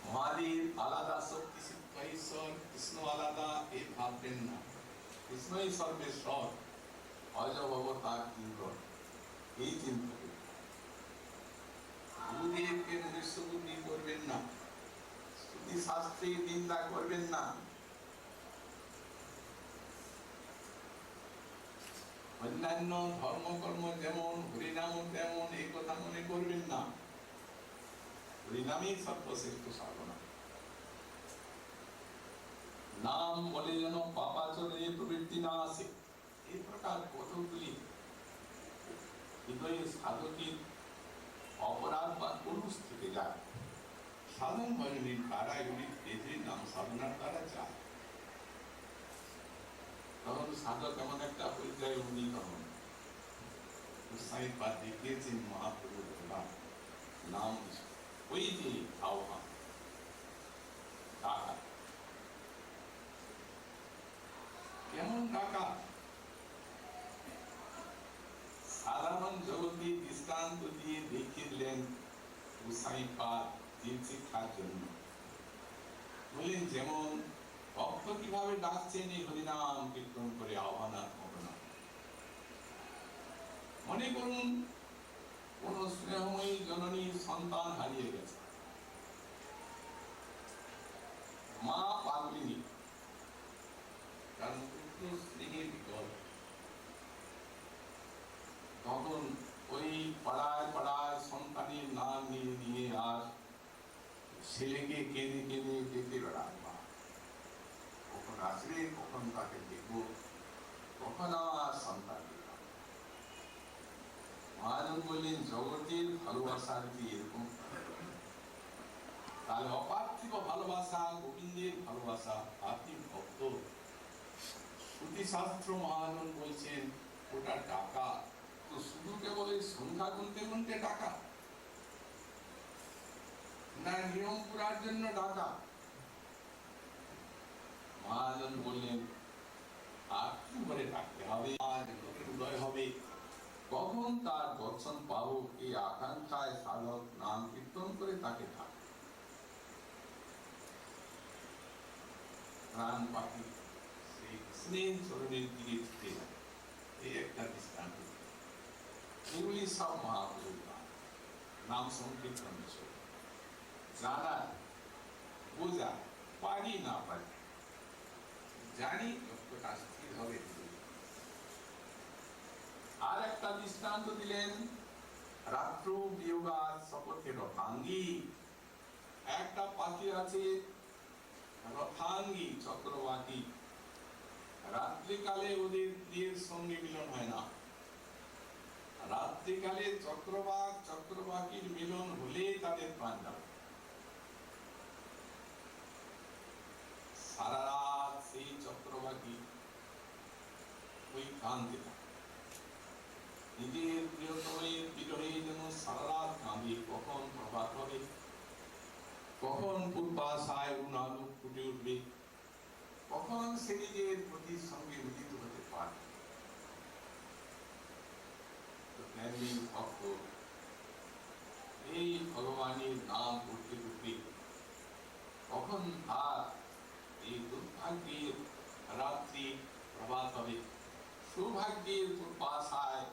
মহাদেব আলাদা, শক্তি সিদ্ধ ঈশ্বর, কৃষ্ণ আলাদা, এই ভাববেন না। কৃষ্ণই সর্বেশ্বর, অজভবতার কিঙ্কর, এই চিন্তা করবেন। গুরুদেবকে নিজস্ব বুদ্ধি করবেন না, শ্রুতি শাস্ত্রের নিন্দা করবেন না। অন্যান্য ধর্মকর্ম যেমন হরিনাম তেমন এই কথা মনে করবেন না। হরিনামই সর্বশ্রেষ্ঠ সাধনা। নাম বলে যেন পাপাচরে প্রবৃত্তি না আসে, এই প্রকার কতগুলি হৃদয়ে সাধকের অপরাধ বা কলুষ থেকে যায়। সাধন ভজনের দ্বারা এগুলি বেদের নাম সাধনার দ্বারা যায়। তখন সাধক এমন একটা পর্যায়ে উন্নীত হন, গোস্বামীপাদ দেখিয়েছেন মহাপ্রভুর নাম ওই যে আহ্বান ডাকা, কেমন ডাকা, দৃষ্টান্ত দিয়ে দেখিয়ে দিলেন গোসাই পাদ জীব শিক্ষার জন্য। বললেন যেমন ভক্ত কিভাবে ডাকছেন এই হরিনাম কীর্তন করে আহ্বানাত্মক নাম। মনে করুন কোন স্নেহময়ী জননীর সন্তান হারিয়ে গেছে, মা পাগলিনী, কারণ পুত্র স্নেহের বিকল। তখন ওই পাড়ায় পাড়ায় সন্তানের নাম নিয়ে নিয়ে আর ছেলেকে কেঁদে কেঁদে ডেকে বেড়ায় মা। কখন আসবে, কখন তাকে দেখবো, কখন আমার সন্তান দেখলাম। মহাজন বললেন জগতের ভালোবাসার কি এরকম? তাহলে অপার্থিব ভালোবাসা, গোবিন্দের ভালোবাসা, আপনি ভক্ত। শ্রুতিশাস্ত্র মহাজন বলছেন ওটা টাকা, তো শুধু কেবল এই সংখ্যা গুনতে গুনতে টাকা না, নিয়ম পুরার জন্য টাকা? মহাজন বললেন আর কি করে ডাকতে হবে, আজ লোকের উদয় হবে, কখন তার দর্শন পাবো, এই আকাঙ্ক্ষায় সাধক নাম কীর্তন করে তাকে ডাকে। প্রাণ পাখি সেই কৃষ্ণের চরণের দিকে ছুটে যায়, এই একটা দৃষ্টান্ত। এগুলি সব মহাপুরুষ নাম সংকীর্তন বিষয় জানা বোঝা, পারি না পারি, জানি লক্ষ্যটা স্থির হবে। আর একটা দৃষ্টান্ত দিলেন রাত্র বিয়োগার শপথে রথাঙ্গী। একটা পাখি আছে রথাঙ্গী, চক্রবাকী। রাত্রিকালে ওদের প্রিয়ের সঙ্গে মিলন হয় না। রাত্রিকালে চক্রবাকীর মিলন হলে তাদের প্রাণ যাবে। সারা রাত সেই চক্রবাকী ওই কাঁদতে থাকে, নিজের প্রিয়তমের বিরহে যেন সারা রাত কাঁদে। কখন প্রভাত হবে, কখন পূর্বাশায় উনালোক ফুটে উঠবে, কখন সে নিজের পতির সঙ্গে মিলিত হতে পারে। ভক্ত এই ভগবানের নাম করতে করতে কখন আর এই দুর্ভাগ্যের রাত্রি প্রভাত হবে, সৌভাগ্যের পূর্বাশায়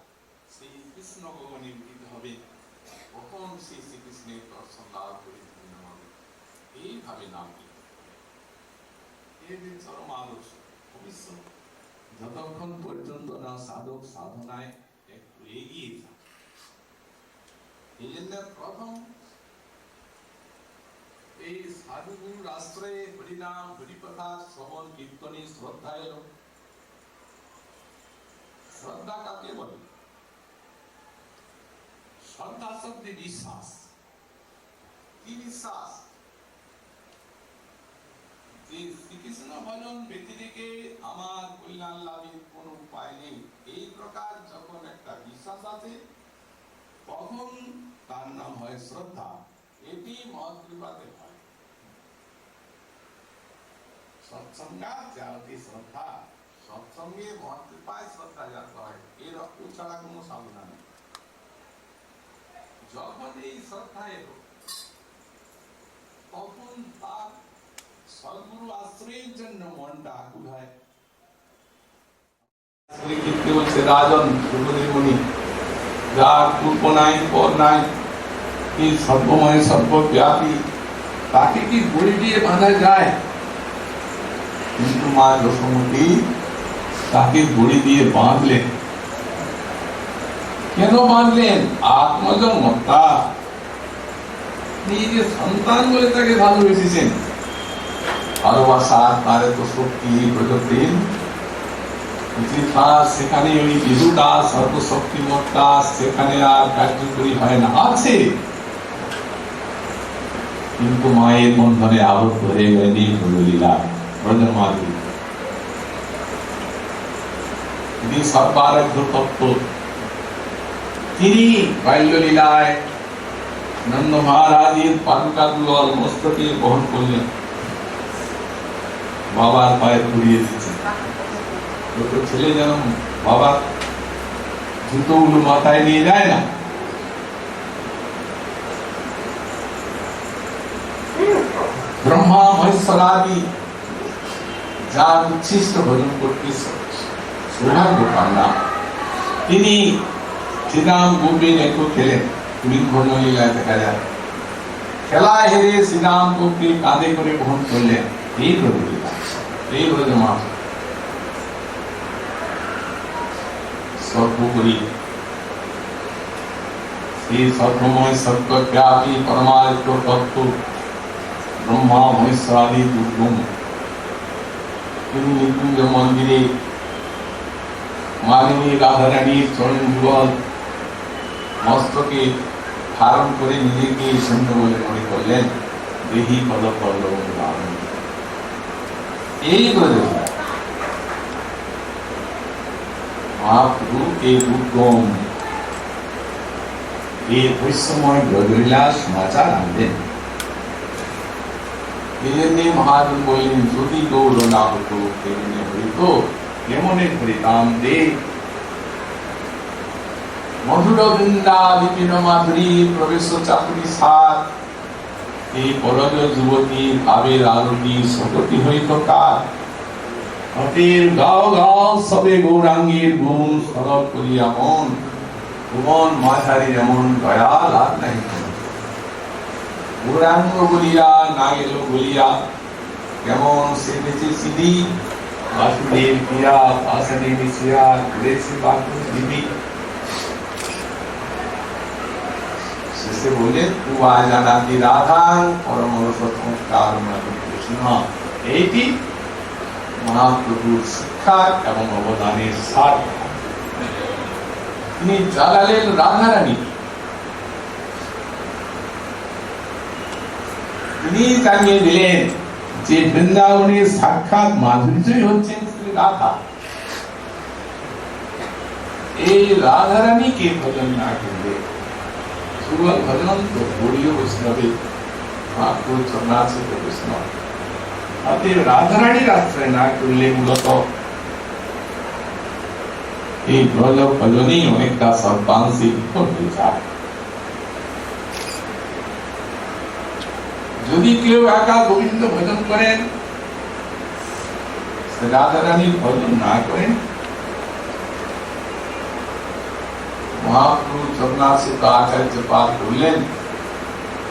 সেই কৃষ্ণ ভগবানে মিলিত হবে, কখন সেই শ্রীকৃষ্ণের দর্শন লাভ করে ধন্য হবে। এইভাবে নাম এর চরম আদর্শ। ভবিষ্যৎ যতক্ষণ পর্যন্ত না সাধক সাধনায় একটু এগিয়ে যায়, এই জন্য প্রথম এই সাধুগুরুর আশ্রয়ে হরিনাম হরিকথা শ্রবণ কীর্তনে শ্রদ্ধা এলো। শ্রদ্ধা কাকে বলে? শ্রদ্ধা শব্দে বিশ্বাস। কি বিশ্বাস? যে শ্রীকৃষ্ণ ভজন ব্যতিরেকে আমার কল্যাণ লাভের কোন উপায় নেই, এই প্রকার যখন একটা বিশ্বাস আছে তখন তার নাম হয় শ্রদ্ধা। এটি মহাকৃপাতে হয়। সৎসঙ্গাত জাগতি শ্রদ্ধা, সৎসঙ্গে মহাকৃপায় শ্রদ্ধা জাগতে হয়, এর অর্থ ছাড়া কোনো সাধনা নেই। যখন এই শ্রদ্ধা এলো তখন তার সদ্গুরু আশ্রয়ের জন্য মনটা আকুল হয়। বলছে রাজন সুখদেবমণি, যার পূর্ব নাই পর নাই, কি সর্বময় সর্বব্যাপী, তাকে কি বড়ি দিয়ে বাঁধা যায়? কিন্তু মা যশোমতী তাকে বড়ি দিয়ে বাঁধলেন। কেন বাঁধলেন? আত্মজ মত্তা, নিজের সন্তান বলে তাকে ভালোবেসেছেন। ভালোবাসা তার এত শক্তি প্রযুক্তি, সেখানে ওই বিধুটা সর্বশক্তিমত্তা সেখানে আর কার্যকরী হয় না। আছে, কিন্তু মায়ের বন্ধনে আবদ্ধ হয়ে গেলেন এই লীলা ব্রজমাধুরী। তিনি সর্বারাধ্য তত্ত্ব। তিনি বাল্যলীলায় নন্দ মহারাজের পাদুকাগুলো মস্তকে বহন করলেন, বাবার পায়ে পড়িয়ে দিচ্ছেন। ছোট ছেলে যেন বাবার জুতোগুলো মাথায় নিয়ে যায় না, মহেশ্বরাদি যার উচ্ছিষ্ট ভজন করতে সৌভাগ্য পান না, তিনি শ্রীরাম গোপীর একটু খেলেন। লীলায় দেখা যায় খেলায় হেরে শ্রীরাম গোপী কাঁধে করে বহন করলেন। এই হল লীলা, এই হল মা সর্বোপরি সেই সর্বময় সর্বব্যাপী পরমাত্ম তত্ত্ব ব্রহ্মা মহেশ্বরাদি দুর্গম তিনি নিকুঞ্জ মন্দিরে মালিনী রাধারানীর চরণ যুগল মস্তকে ধারণ করে নিজেকে শূন্য বলে মনে করলেন। দেহি পদ পল্লব এই বলে মহাপ্রভু এই দুর্গম এই বৈষম্য ব্রজলীলা সমাচার আনলেন। এই জন্যে মহাজন বললেন, যদি গৌর না হতো কেমনে হইত, কেমনে হরিতাম দে মধুর বৃন্দা বিপিন মাধুরী প্রবেশ চাকুরি সার। এই পরজ যুবতী ভাবের আলোটি সকটি হইত কার। অতীর গাও গাও সবে গৌরাঙ্গীর গুণ সরব করিয়া মন, ভুবন মাঝারি যেমন দয়াল আর নাই। গৌরাঙ্গ বলিয়া না গেল বলিয়া, কেমন সেজেছে সিধি বাসুদেব পিয়া পাশানে মিশিয়া ঘুরেছে বাকুর দিদি। শেষে বললেন, তু আজানাতি রাধাং পরম সংস্কার কৃষ্ণ। এইটি মহাপ্রভুর শিক্ষা এবং অবদানের সার। তিনি জানালেন রাধারানী, তিনি জানিয়ে দিলেন যে বৃন্দাবনের সাক্ষাৎ মাধুর্যই হচ্ছেন শ্রী রাধা। এই রাধারানীকে ভজন না করলে সুগল ভজন তো গৌরীয় বৈষ্ণবে মহাপ্রভু চরণাশ্রিত বৈষ্ণব। অতএব রাধারানীর আশ্রয় না করলে মূলত এই ব্রজ ভজনই অনেকটা সর্বাংশে বিফল হয়ে যায়। যদি কেউ একা গোবিন্দ ভজন করেন, রাধারানীর ভজন না করেন, মহাপ্রভু চরণাশ্রিত আচার্য পাঠ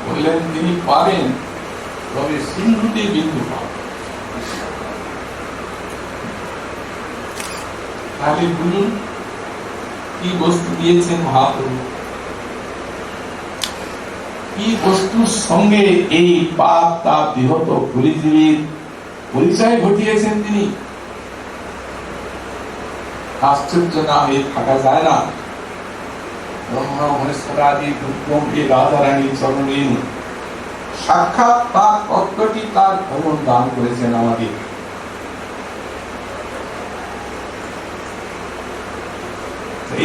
বললেন তিনি পাবেন, তবে সিন্ধুতে বিন্দু পাবেন। তাহলে বলুন কি বস্তু দিয়েছেন মহাপ্রভু, কি বস্তুর সঙ্গে এই পাপ তাপ বিহত পরিজীবীর পরিচয় ঘটিয়েছেন তিনি। আশ্চর্য না হয়ে থাকা যায় না। ব্রহ্মা মহেশ্বরাদি দুর্গম এই রাধারানীর চরণে সাক্ষাৎ তার তত্ত্বটি তার ভগবান দান করেছেন আমাদের।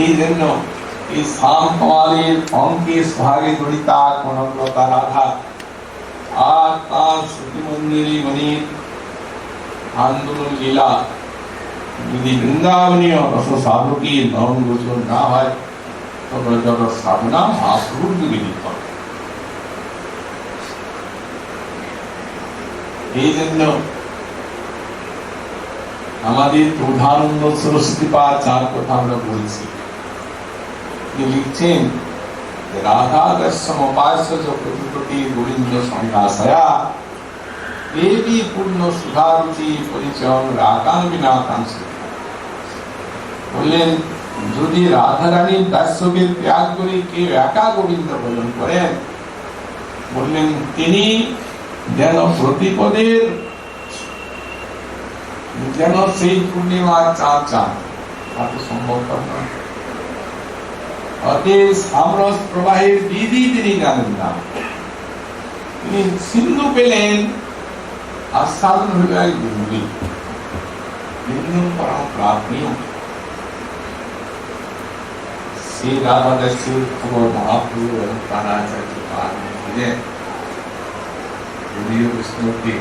এই জন্য এই শাম কমালের অঙ্কেশ ভাগে জড়িতা কনকলতা রাধা আর তার সতী মন্দিরে মনির আন্দোলন লীলা যদি বৃন্দাবনীয় রস সাধকীর নরম গোচর না হয়, তবে যত সাধনা মহাপ্রভুর যুগে নিতে হবে। এই জন্য আমাদের প্রধানন্দ সরস্বতী পাদ যার কথা আমরা বলছি, লিখছেন রাধা দর্শন উপাস্য প্রতিপতি গোবিন্দ সংঘাসয়া দেবী পূর্ণ সুধারুচি পরিচয় রাগান বিনা কাংসে। বললেন, যদি রাধারানীর দাস্যকে ত্যাগ করে কেউ একা গোবিন্দ ভজন করেন, বললেন তিনি যেন প্রতিপদের যেন সেই পূর্ণিমা চাঁদ চান, তা তো সম্ভব নয়। অতএব সামরস প্রবাহের বিধি তিনি জানেন না। তিনি সিন্ধু পেলেন, আস্বাদন হইল এক বিন্দু বিন্দু পরম প্রাপ্নীয়। শ্রী রাধা দাসের খবর মহাপ্রভু এবং প্রাণাচার্য পাঠ দিলেন। গৌরীয় বৈষ্ণবকে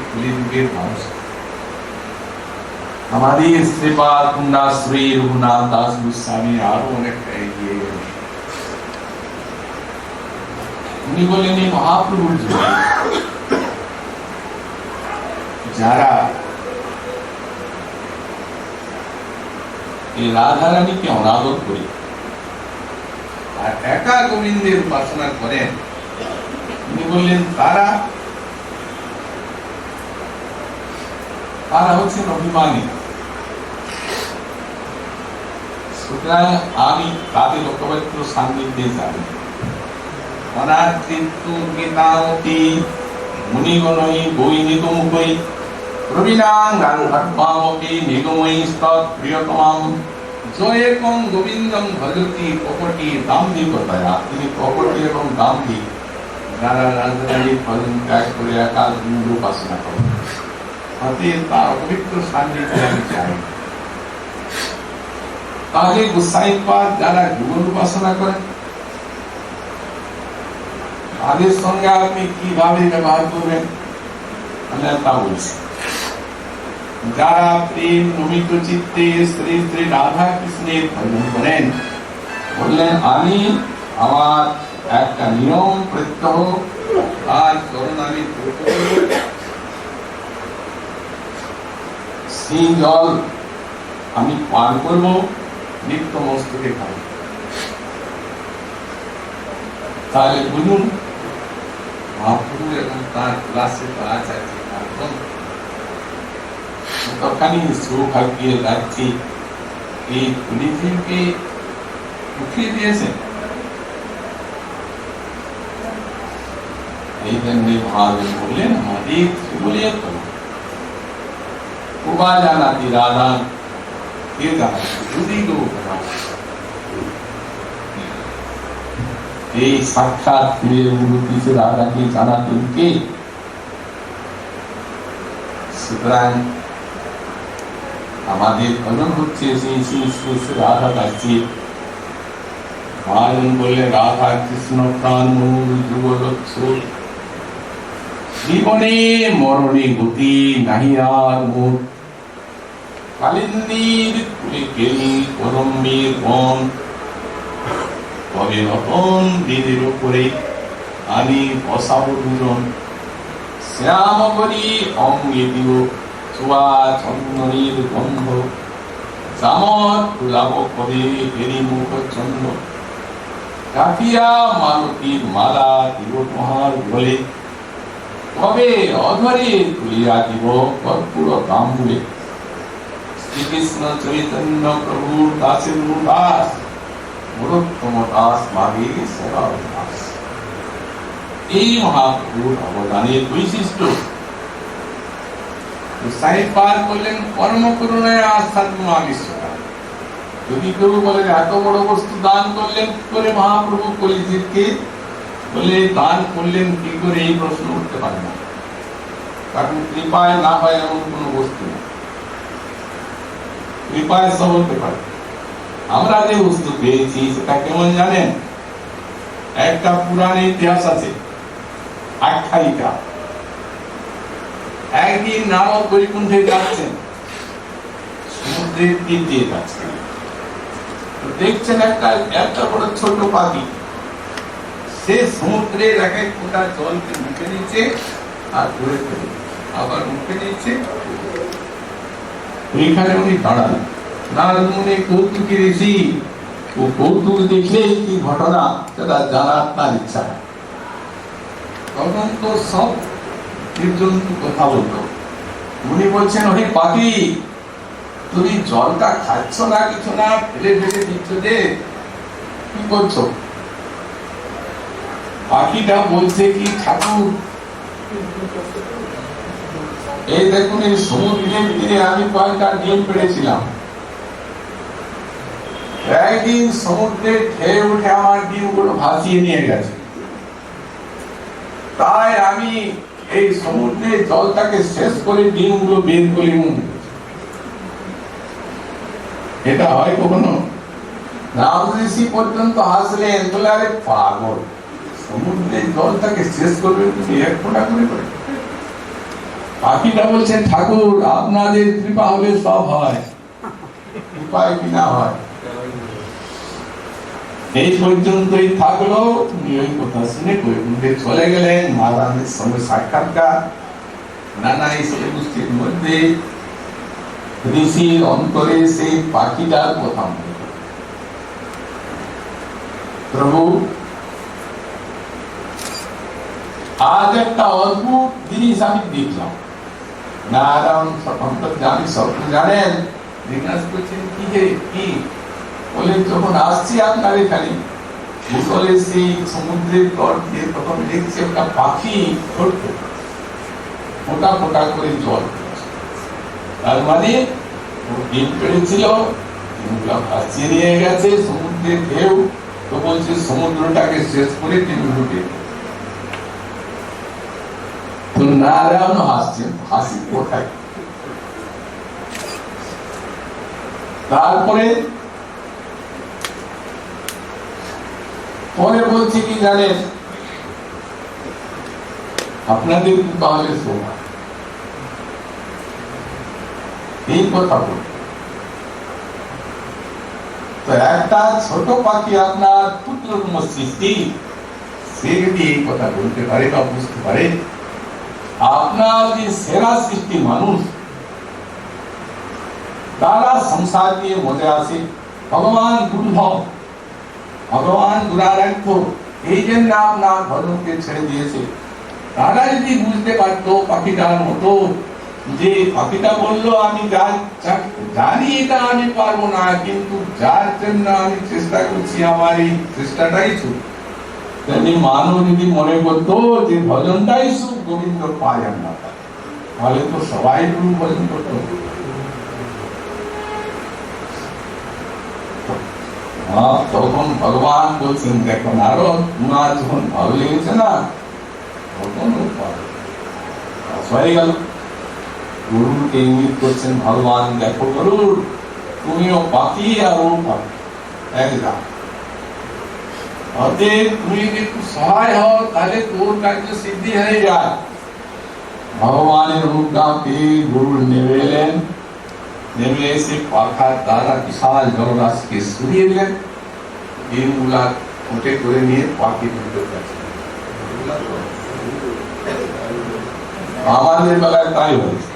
কলিযুগের মানুষ আমাদের শ্রীপাদ পুণ্যাশ্রী রঘুনাথ দাস গোস্বামী আরো অনেকটা এগিয়ে গেলেন। উনি বলেন এই মহাপ্রভুর যুগে যারা এই রাধারানীকে অনাদর করে আর একা গোবিন্দের উপাসনা করেন, তিনি বললেন তারা হচ্ছেন অভিমানী। সুতরাং আমি তাদের লোকবাক্য সান্নিধ্যে যাই। অনাদৃত্তু গীতামতি মুনিগণই বৈ নিগমুখৈ প্রবীণাং গান্ধার্বামপি নিগমৈ স্তৎ প্রিয়তমাম জয়েকং গোবিন্দং ভজতি কপটি দাম্ভিকতায়া। তিনি কপটি এবং দাম্ভিক যারা রাজধানীর ভজন ত্যাগ করে একা গুরু উপাসনা করেন, অতএব তার অপবিত্র সান্নিধ্যে আমি চাই। তাহলে গোসাইপাদ যারা গুরু উপাসনা করেন তাদের সঙ্গে আপনি কিভাবে ব্যবহার করবেন তা বলছি। যারা প্রেম নমিত চিত্তে শ্রী শ্রী রাধা কৃষ্ণের ভজন করেন, বললেন আমি আমার একটা নিয়ম প্রত্যহ আর চরণ আমি সেই জল আমি পান করবো, নিত্য মস্তকে খাবো। তাহলে বলুন মহাপ্রভু এবং তার ক্লাসে তো আচার্য তখনই সৌভাগ্যে রাজ্যে এই পুলিশকে উঠিয়ে দিয়েছেন। এই জন্য মহাদেব বললেন আমাদের বলিয়ে তো উবা জানাতি রাধা কে জানা যদি লোক এই সাক্ষাৎ প্রিয় মূর্তি সে রাধাকে জানাতেন কে? সুতরাং আমাদের ভজন হচ্ছে সেই শ্রী রাধা দাসী। মহাজন বললে রাধা কৃষ্ণ প্রাণ মূল যুগলক্ষ জীবনে মরণে গতি নাহি আর মোর কালিন্দীর কুলে গেলি করম্বীর বন তবে নতুন দিনের উপরে আমি বসাবো দুজন শ্যাম করি অঙ্গে দিব চুয়া চন্দনীর গন্ধ চামর তুলাব কবে হেরি মুখ চন্দ্র কাটিয়া মালতীর মালা দিব তোমার বলে তবে অধরে তুলিয়া দিব কর্পূর তাম্বুলে শ্রীকৃষ্ণ চৈতন্য প্রভুর দাসের দাস মূর্তম দাস মাগে সেবা দাস। এই মহাপ্রভুর অবদানের বৈশিষ্ট্য। সাইপার বললেন কর্ম করুণায় আস্থাত্ম আবিষ্কার। যদি কেউ বলে এত বড় বস্তু দান করলেন কি করে মহাপ্রভু কলিযুগকে, বলে দান করলেন কি করে এই প্রশ্ন উঠতে পারে না, কারণ কৃপায় না হয় এমন কোন বস্তু না। কৃপায় সব হতে পারে। আমরা যে বস্তু পেয়েছি সেটা কেমন জানেন? একটা পুরাণ ইতিহাস আছে, আখ্যায়িকা। একদিন নারদ বৈকুণ্ঠে যাচ্ছেন, সমুদ্রের তীর দিয়ে যাচ্ছেন, দেখছেন একটা বড় ছোট পাখি, সে সমুদ্রের এক এক ফোঁটা জলকে মুখে নিচ্ছে আর ঘুরে ফেলে আবার মুখে নিচ্ছে। ওইখানে উনি দাঁড়ালেন। নারদ মুনি কৌতুকী ঋষি, ও কৌতুক দেখলে কি ঘটনা সেটা জানার তার ইচ্ছা। তখন তো সব জীবজন্তু কথা বলতো। উনি বলছেন ওই পাখি তুমি জলটা খাচ্ছ না কিছু না, ফেলে ফেলে দিচ্ছ যে, কি করছো? পাখিটা বলছে কি ঠাকুর এই দেখুন এই সমুদ্রের তীরে আমি কয়েকটা ডিম পেড়েছিলাম, একদিন সমুদ্রে ঢেউ উঠে আমার ডিমগুলো ভাসিয়ে নিয়ে গেছে, তাই আমি এই সমুদ্রের জলটাকে শেষ করে ডিমগুলো বের করে এটা হয় কখনো? রাম ঋষি পর্যন্ত হাসলেন, বলে আরে পাগল, সমুদ্রের জলটাকে শেষ করবেন তুমি এক ফোঁটা করে? পাখিটা বলছেন ঠাকুর আপনাদের কৃপা হলে সব হয়, কৃপায় কি না হয়। এই পর্যন্তই থাকলো। উনি ওই কথা শুনে বৈকুণ্ঠে চলে গেলেন। মহারাজের সঙ্গে সাক্ষাৎকার। নানা এসে গোষ্ঠীর মধ্যে ঋষির অন্তরে সেই পাখিটার কথা মনে পড়ে। প্রভু আজ একটা অদ্ভুত জিনিস আমি দেখলাম। নারায়ণ অন্তর্যামী স্বপ্ন জানেন, জিজ্ঞাসা করছেন কি হে কি? বলে যখন আসছি আপনার এখানে ভূতলে সেই সমুদ্রের তট দিয়ে তখন দেখছি একটা পাখি ছোট্ট ফোটা ফোটা করে জল পড়ছে। তার মানে ও ডিম পেড়েছিল, ভাসিয়ে নিয়ে গেছে সমুদ্রের ঢেউ। তো বলছে সমুদ্রটাকে শেষ করে তিনি ঢুকে। তো নারায়ণ হাসছেন, হাসি কোথায়? তারপরে পরে বলছে কি জানেন, আপনাদের তাহলে শোভা এই কথা বল। তো একটা ছোট পাখি আপনার পুত্রতম সৃষ্টি, সে যদি এই কথা বলতে পারে বা বুঝতে পারে, আপনার যে সেরা সৃষ্টি মানুষ, তারা সংসার নিয়ে মজা আছে। ভগবান দুর্লভ, ভগবান দুরারাধ্য, এই জন্য আপনার ভজনকে ছেড়ে দিয়েছে। তারা যদি বুঝতে পারতো পাখিটার মতো, যে পাখিটা বললো আমি জানি এটা আমি পারবো না, কিন্তু যার জন্য আমি চেষ্টা করছি আমার এই চেষ্টাটাই সুখ। তেমনি মানুষ যদি মনে করতো যে ভজনটাই সুখ, গোবিন্দ পায় না, তাহলে তো সবাই গুরু ভজন করতো। তখন ভগবান বলছেন দেখো নারদ, তোমার যখন ভালো লেগেছে না তখন হয়ে গেল। গরুরকে ইঙ্গিত করছেন ভগবান, দেখো গরুর তুমিও পাখি আর ও পাখি এক যা। অতএব তুমি যদি একটু সহায় হও তাহলে তোর কার্য সিদ্ধি হয়ে যায়। ভগবানের অনুজ্ঞা পেয়ে গরুর নেমে এলেন, নেমে এসে পাখার দ্বারা বিশাল জলরাশিকে সরিয়ে দিলেন, ডিমগুলা উঠে করে নিয়ে পাখি তুলতে পারছে। আমাদের বেলায় তাই হয়েছে।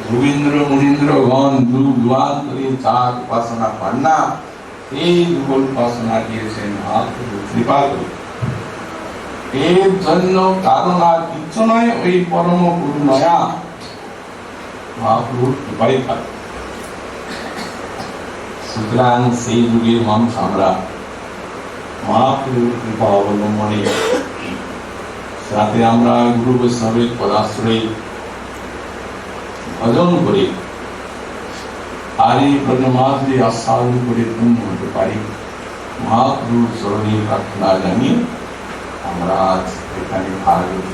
রবীন্দ্র মুনীন্দ্রগণ যুগ যুগান্তরে চার উপাসনা পান না, এই যুগল উপাসনা দিয়েছেন মহাপ্রভু কৃপা করে। এর জন্য কারণ আর কিচ্ছু নয়, ওই পরম করুণা মহাপ্রভুর কৃপাই থাকে। সুতরাং সেই যুগের মানুষ আমরা মহাপ্রভুর কৃপা অবলম্বনে সাথে আমরা গুরু বৈষ্ণবের পদাশ্রয়ে ভজন করে আর এই ব্রজমাত্রে আস্বাদন করে পূর্ণ হতে পারি। মহাপ্রভুর চরণে প্রার্থনা জানিয়ে আমরা আজ এখানে ভারত